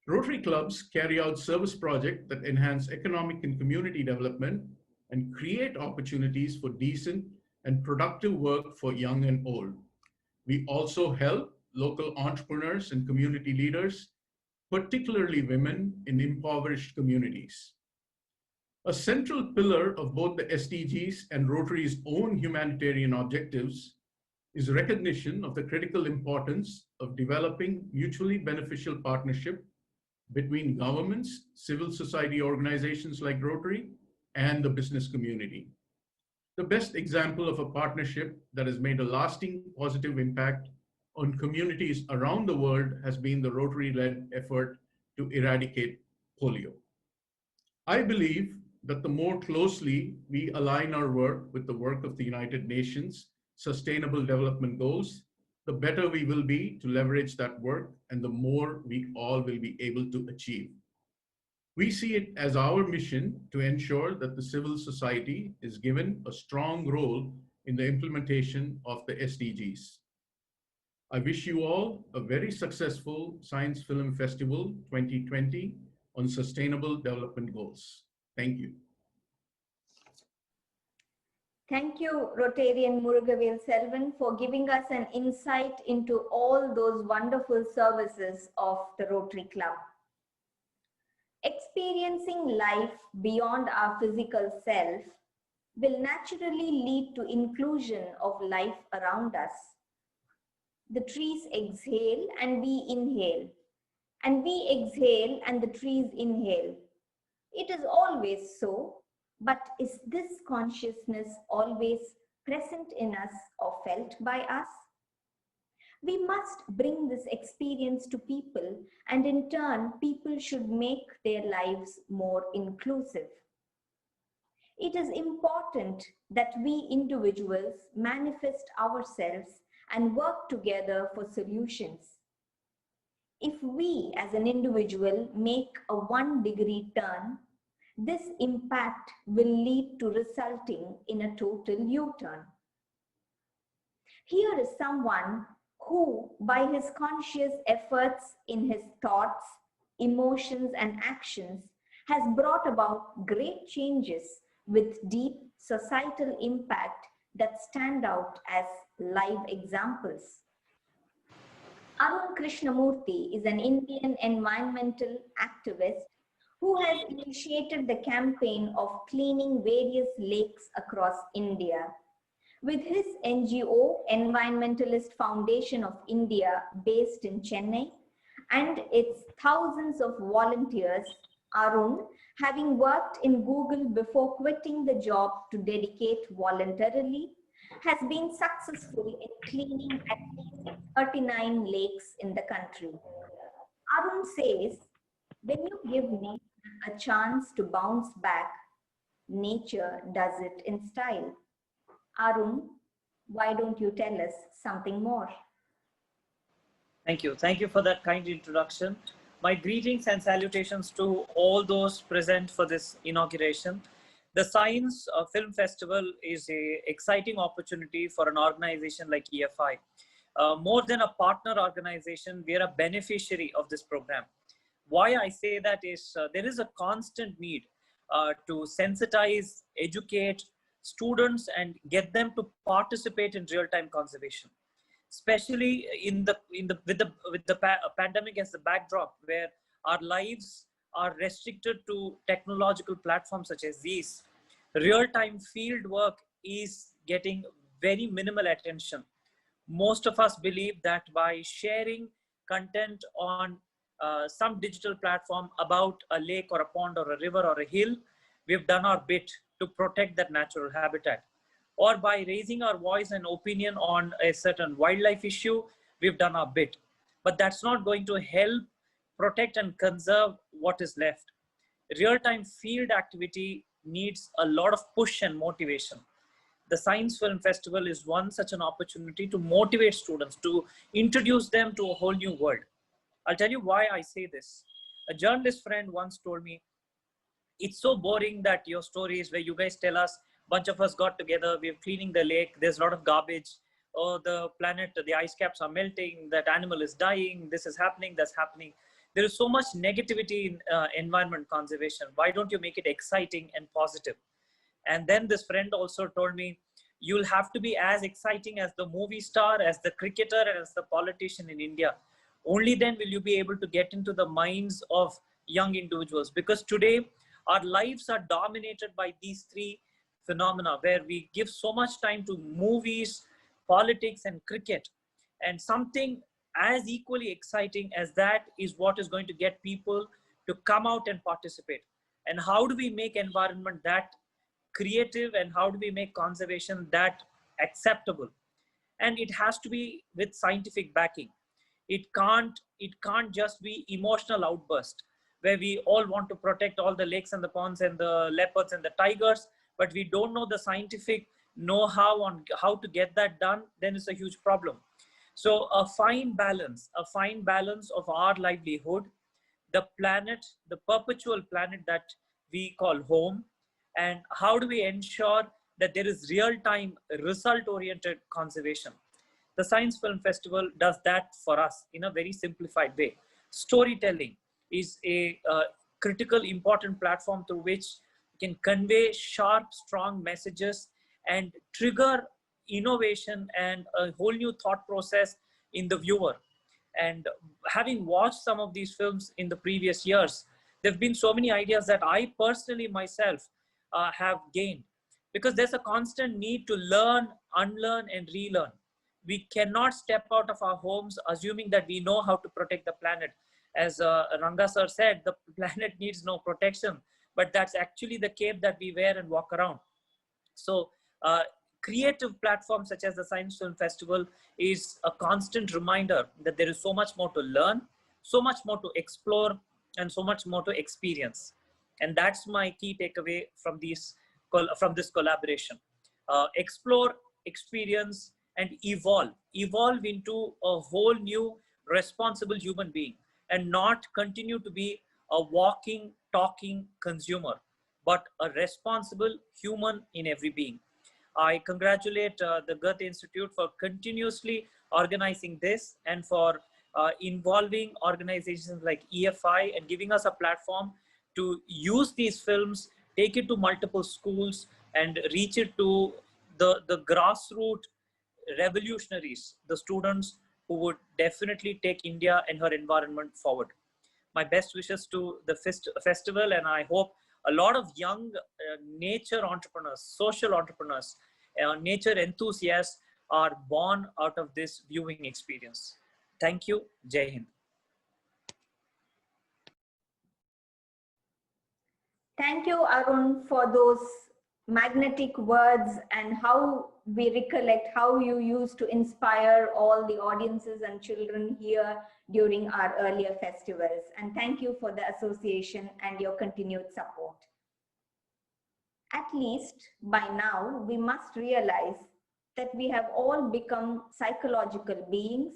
Rotary clubs carry out service projects that enhance economic and community development and create opportunities for decent and productive work for young and old. We also help local entrepreneurs and community leaders, particularly women in impoverished communities. A central pillar of both the SDGs and Rotary's own humanitarian objectives is recognition of the critical importance of developing mutually beneficial partnership between governments, civil society organizations like Rotary, and the business community. The best example of a partnership that has made a lasting positive impact on communities around the world has been the Rotary-led effort to eradicate polio. I believe that the more closely we align our work with the work of the United Nations Sustainable Development Goals, the better we will be to leverage that work and the more we all will be able to achieve. We see it as our mission to ensure that the civil society is given a strong role in the implementation of the SDGs. I wish you all a very successful Science Film Festival 2020 on Sustainable Development Goals. Thank you. Thank you, Rotarian Murugavel Selvan, for giving us an insight into all those wonderful services of the Rotary Club. Experiencing life beyond our physical self will naturally lead to inclusion of life around us. The trees exhale and we inhale, and we exhale and the trees inhale. It is always so, but is this consciousness always present in us or felt by us? We must bring this experience to people, and in turn, people should make their lives more inclusive. It is important that we individuals manifest ourselves and work together for solutions. If we as an individual make a 1-degree turn, this impact will lead to resulting in a total U-turn. Here is someone who, by his conscious efforts in his thoughts, emotions, and actions, has brought about great changes with deep societal impact that stand out as live examples. Arun Krishnamurthy is an Indian environmental activist who has initiated the campaign of cleaning various lakes across India. With his NGO, Environmentalist Foundation of India, based in Chennai, and its thousands of volunteers, Arun, having worked in Google before quitting the job to dedicate voluntarily, has been successful in cleaning at least 39 lakes in the country. Arun says, when you give nature a chance to bounce back, nature does it in style. Arun, why don't you tell us something more? Thank you. Thank you for that kind introduction. My greetings and salutations to all those present for this inauguration. The Science Film Festival is an exciting opportunity for an organization like EFI. More than a partner organization, we are a beneficiary of this program. Why I say that is there is a constant need to sensitize, educate students and get them to participate in real-time conservation, especially with the pandemic as the backdrop, where our lives are restricted to technological platforms such as these. Real-time field work is getting very minimal attention. Most of us believe that by sharing content on some digital platform about a lake or a pond or a river or a hill, we've done our bit to protect that natural habitat. Or by raising our voice and opinion on a certain wildlife issue, we've done our bit. But that's not going to help protect and conserve what is left. Real-time field activity needs a lot of push and motivation. The Science Film Festival is one such an opportunity to motivate students, to introduce them to a whole new world. I'll tell you why I say this. A journalist friend once told me, it's so boring that your stories where you guys tell us, bunch of us got together, we're cleaning the lake, there's a lot of garbage, oh, the planet, the ice caps are melting, that animal is dying, this is happening, that's happening. There is so much negativity in environment conservation. Why don't you make it exciting and positive? And then this friend also told me, you'll have to be as exciting as the movie star, as the cricketer, and as the politician in India. Only then will you be able to get into the minds of young individuals. Because today, our lives are dominated by these three phenomena, where we give so much time to movies, politics and cricket. And something as equally exciting as that is what is going to get people to come out and participate. And how do we make environment that creative, and how do we make conservation that acceptable? And it has to be with scientific backing. It can't just be emotional outburst where we all want to protect all the lakes and the ponds and the leopards and the tigers, but we don't know the scientific know-how on how to get that done. Then it's a huge problem. So a fine balance of our livelihood, the planet, the perpetual planet that we call home, and how do we ensure that there is real-time result-oriented conservation. The Science Film Festival does that for us in a very simplified way. Storytelling is a critical, important platform through which we can convey sharp, strong messages and trigger innovation and a whole new thought process in the viewer. And having watched some of these films in the previous years, there have been so many ideas that I personally myself have gained, because there's a constant need to learn, unlearn, and relearn. We cannot step out of our homes assuming that we know how to protect the planet. As Ranga sir said, the planet needs no protection, but that's actually the cape that we wear and walk around. So creative platforms such as the Science Film Festival is a constant reminder that there is so much more to learn, so much more to explore, and so much more to experience. And that's my key takeaway from this collaboration. Explore, experience, and evolve into a whole new responsible human being, and not continue to be a walking, talking consumer, but a responsible human in every being. I congratulate the Goethe-Institut for continuously organizing this, and for involving organizations like EFI and giving us a platform to use these films, take it to multiple schools, and reach it to the grassroots revolutionaries, the students who would definitely take India and her environment forward. My best wishes to the festival, and I hope a lot of young nature entrepreneurs, social entrepreneurs, nature enthusiasts are born out of this viewing experience. Thank you. Jai Hind. Thank you, Arun, for those magnetic words, and how we recollect how you used to inspire all the audiences and children here during our earlier festivals. And thank you for the association and your continued support. At least by now, we must realize that we have all become psychological beings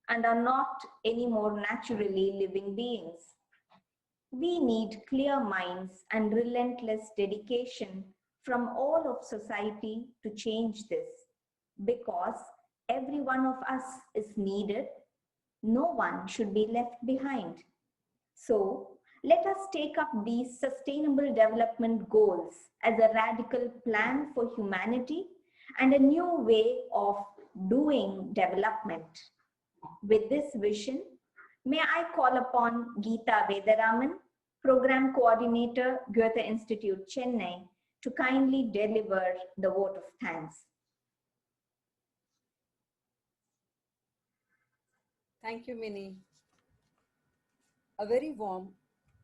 and are not anymore naturally living beings. We need clear minds and relentless dedication from all of society to change this, because every one of us is needed. No one should be left behind. So let us take up these sustainable development goals as a radical plan for humanity and a new way of doing development. With this vision, may I call upon Geeta Vedaraman, Program Coordinator, Goethe-Institut, Chennai, to kindly deliver the vote of thanks. Thank you, Minnie. A very warm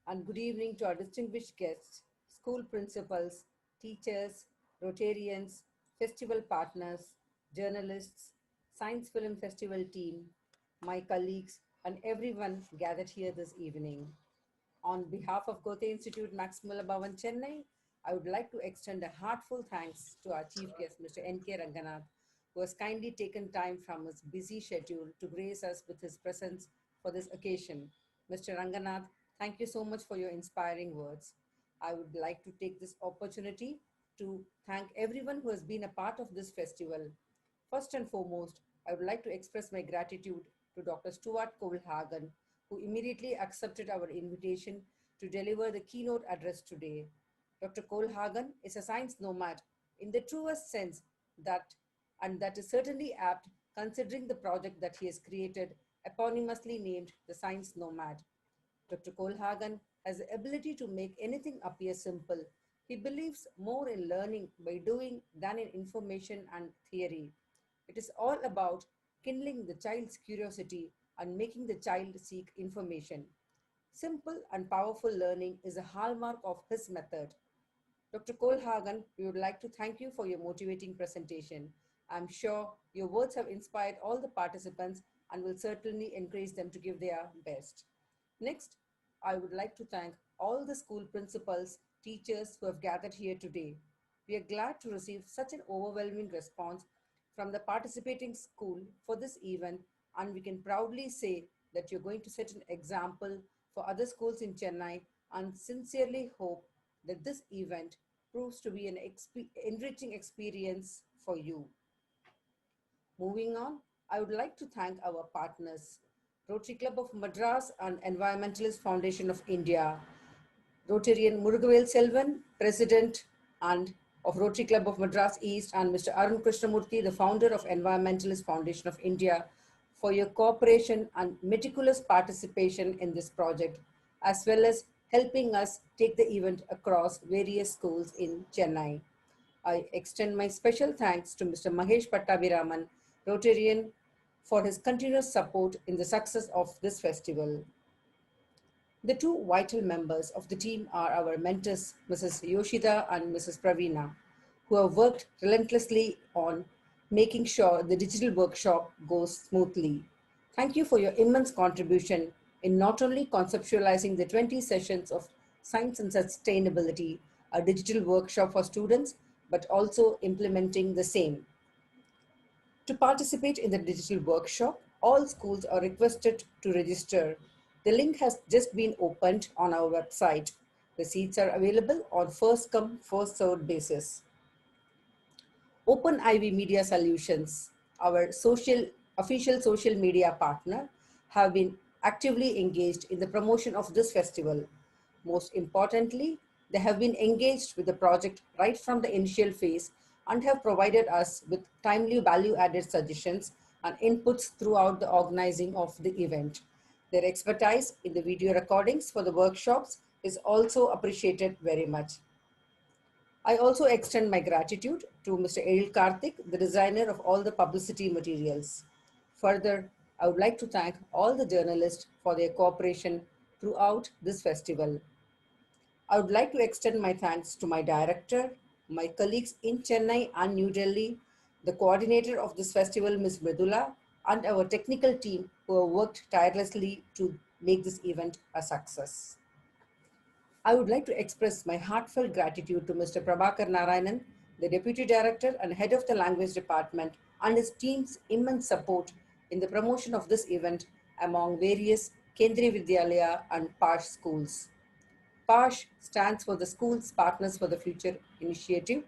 and good evening to our distinguished guests, school principals, teachers, Rotarians, festival partners, journalists, Science Film Festival team, my colleagues, and everyone gathered here this evening. On behalf of Goethe-Institut Maximala Bhavan, Chennai, I would like to extend a heartfelt thanks to our chief guest, Mr. N.K. Ranganath, who has kindly taken time from his busy schedule to grace us with his presence for this occasion. Mr. Ranganath, thank you so much for your inspiring words. I would like to take this opportunity to thank everyone who has been a part of this festival. First and foremost, I would like to express my gratitude to Dr. Stuart Kohlhagen, who immediately accepted our invitation to deliver the keynote address today. Dr. Kohlhagen is a science nomad in the truest sense, and that is certainly apt considering the project that he has created, eponymously named the Science Nomad. Dr. Kohlhagen has the ability to make anything appear simple. He believes more in learning by doing than in information and theory. It is all about kindling the child's curiosity and making the child seek information. Simple and powerful learning is a hallmark of his method. Dr. Kohlhagen, we would like to thank you for your motivating presentation. I'm sure your words have inspired all the participants and will certainly encourage them to give their best. Next, I would like to thank all the school principals, teachers who have gathered here today. We are glad to receive such an overwhelming response from the participating school for this event, and we can proudly say that you're going to set an example for other schools in Chennai and sincerely hope that this event proves to be an enriching experience for you. Moving on, I would like to thank our partners, Rotary Club of Madras and Environmentalist Foundation of India, Rotarian Murugavel Selvan, President and of Rotary Club of Madras East, and Mr. Arun Krishnamurthy, the founder of Environmentalist Foundation of India, for your cooperation and meticulous participation in this project, as well as helping us take the event across various schools in Chennai. I extend my special thanks to Mr. Mahesh Pattabhiraman, Rotarian, for his continuous support in the success of this festival. The two vital members of the team are our mentors, Mrs. Yoshida and Mrs. Praveena, who have worked relentlessly on making sure the digital workshop goes smoothly. Thank you for your immense contribution in not only conceptualizing the 20 sessions of Science and Sustainability, a digital workshop for students, but also implementing the same. To participate in the digital workshop, all schools are requested to register. The link has just been opened on our website. The seats are available on first come, first served basis. Open Ivy Media Solutions, our official social media partner, have been actively engaged in the promotion of this festival. Most importantly, they have been engaged with the project right from the initial phase and have provided us with timely value-added suggestions and inputs throughout the organizing of the event. Their expertise in the video recordings for the workshops is also appreciated very much. I also extend my gratitude to Mr. Eril Karthik, the designer of all the publicity materials. Further, I would like to thank all the journalists for their cooperation throughout this festival. I would like to extend my thanks to my director, my colleagues in Chennai and New Delhi, the coordinator of this festival, Ms. Mridula, and our technical team who have worked tirelessly to make this event a success. I would like to express my heartfelt gratitude to Mr. Prabhakar Narayanan, the Deputy Director and Head of the Language Department, and his team's immense support in the promotion of this event among various Kendriya Vidyalaya and PASH schools. PASH stands for the Schools Partners for the Future Initiative,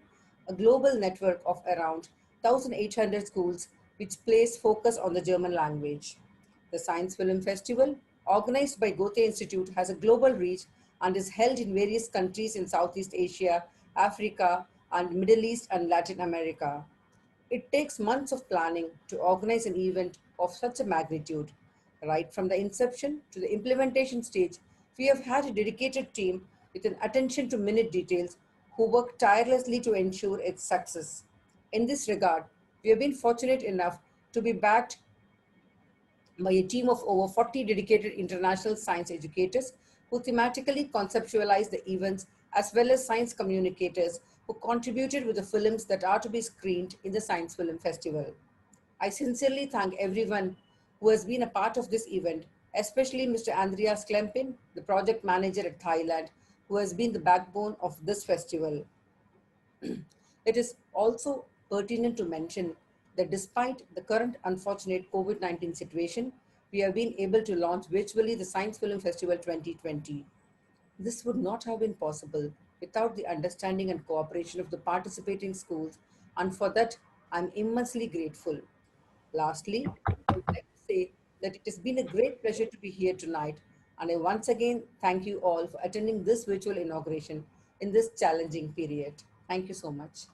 a global network of around 1,800 schools which place focus on the German language. The Science Film Festival, organized by Goethe-Institut, has a global reach and is held in various countries in Southeast Asia, Africa, and Middle East and Latin America. It takes months of planning to organize an event of such a magnitude. Right from the inception to the implementation stage, we have had a dedicated team with an attention to minute details who work tirelessly to ensure its success. In this regard, we have been fortunate enough to be backed by a team of over 40 dedicated international science educators who thematically conceptualize the events, as well as science communicators who contributed with the films that are to be screened in the Science Film Festival. I sincerely thank everyone who has been a part of this event, especially Mr. Andreas Klempin, the project manager at Thailand, who has been the backbone of this festival. It is also pertinent to mention that despite the current unfortunate COVID-19 situation, we have been able to launch virtually the Science Film Festival 2020. This would not have been possible without the understanding and cooperation of the participating schools, and for that, I'm immensely grateful. Lastly, I would like to say that it has been a great pleasure to be here tonight, and I once again thank you all for attending this virtual inauguration in this challenging period. Thank you so much.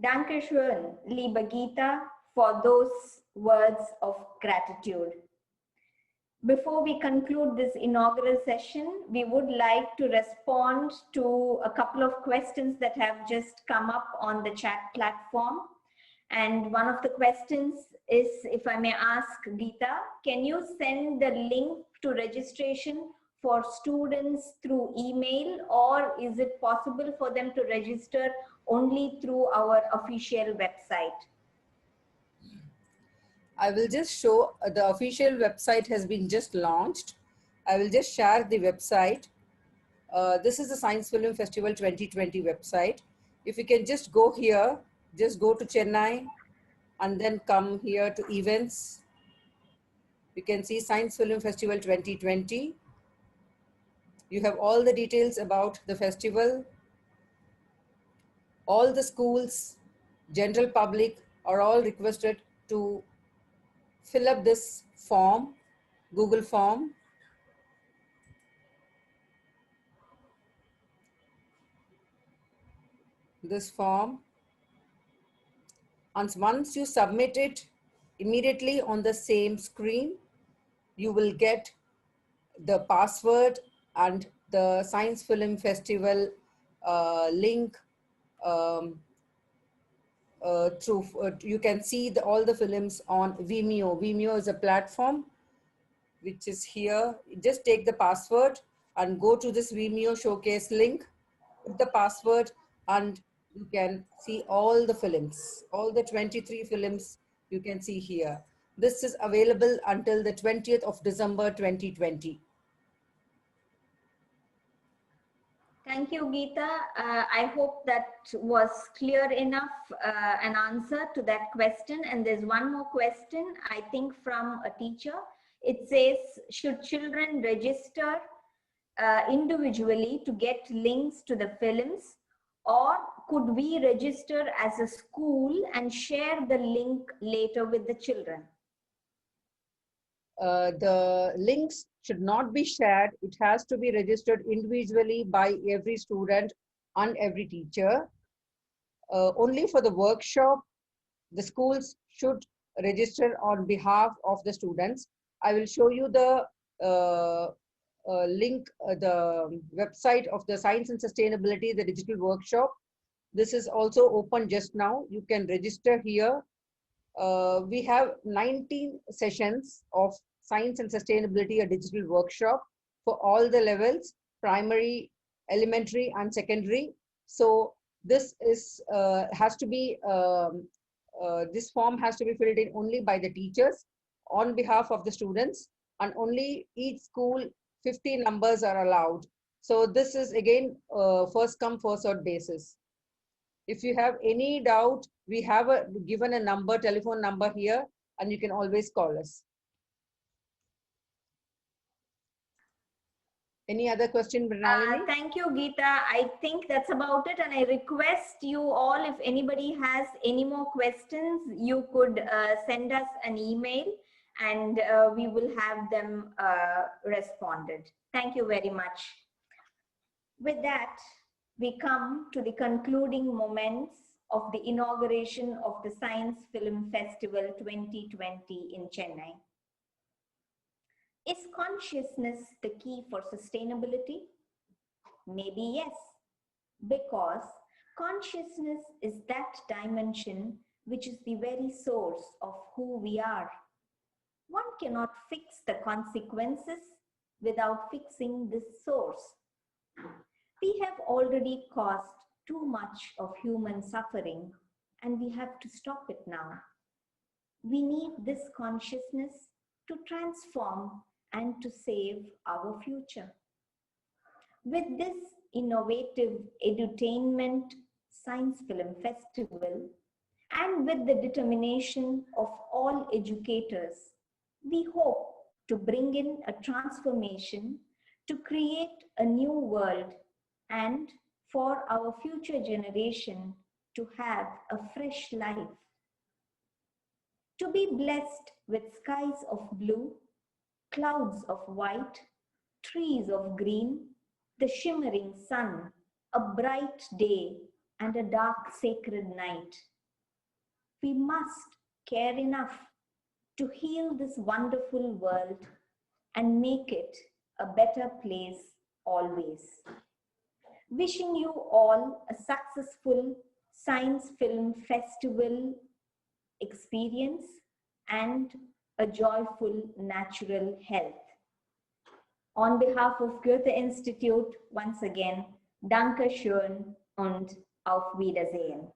Dankeschön, liebe Geeta, for those words of gratitude. Before we conclude this inaugural session, we would like to respond to a couple of questions that have just come up on the chat platform. And one of the questions is, if I may ask Geeta, can you send the link to registration for students through email, or is it possible for them to register only through our official website? I will just show the official website has been just launched. I will just share the website. This is the Science Film Festival 2020 website. If you can just go here, just go to Chennai and then come here to events. You can see Science Film Festival 2020. You have all the details about the festival. All the schools, general public are all requested to fill up this form, Google form. This form. And once you submit it, immediately on the same screen, you will get the password and the Science Film Festival link you can see all the films on Vimeo. Vimeo is a platform which is here. Just take the password and go to this Vimeo showcase link, put the password, and you can see all the films, all the 23 films you can see here. This is available until the 20th of December 2020. Thank you, Geeta. I hope that was clear enough an answer to that question. And there's one more question, I think, from a teacher. It says, should children register individually to get links to the films, or could we register as a school and share the link later with the children? The links should not be shared. It has to be registered individually by every student and every teacher. Only for the workshop, the schools should register on behalf of the students. I will show you the link, the website of the Science and Sustainability, the digital workshop. This is also open just now. You can register here. We have 19 sessions of Science and Sustainability, a digital workshop for all the levels, primary, elementary, and secondary. So this is has to be this form has to be filled in only by the teachers on behalf of the students, and only each school 50 numbers are allowed. So this is again first come first served basis. If you have any doubt, we have given a number, telephone number here, and you can always call us. Any other question, Mrinalini? Thank you, Geeta. I think that's about it. And I request you all, if anybody has any more questions, you could send us an email and we will have them responded. Thank you very much. With that, we come to the concluding moments of the inauguration of the Science Film Festival 2020 in Chennai. Is consciousness the key for sustainability? Maybe yes, because consciousness is that dimension which is the very source of who we are. One cannot fix the consequences without fixing this source. We have already caused too much of human suffering, and we have to stop it now. We need this consciousness to transform and to save our future. With this innovative edutainment Science Film Festival, and with the determination of all educators, we hope to bring in a transformation to create a new world and for our future generation to have a fresh life. To be blessed with skies of blue, clouds of white, trees of green, the shimmering sun, a bright day and a dark sacred night. We must care enough to heal this wonderful world and make it a better place always. Wishing you all a successful Science Film Festival experience and a joyful natural health. On behalf of Goethe-Institut, once again, Danke schön und auf Wiedersehen.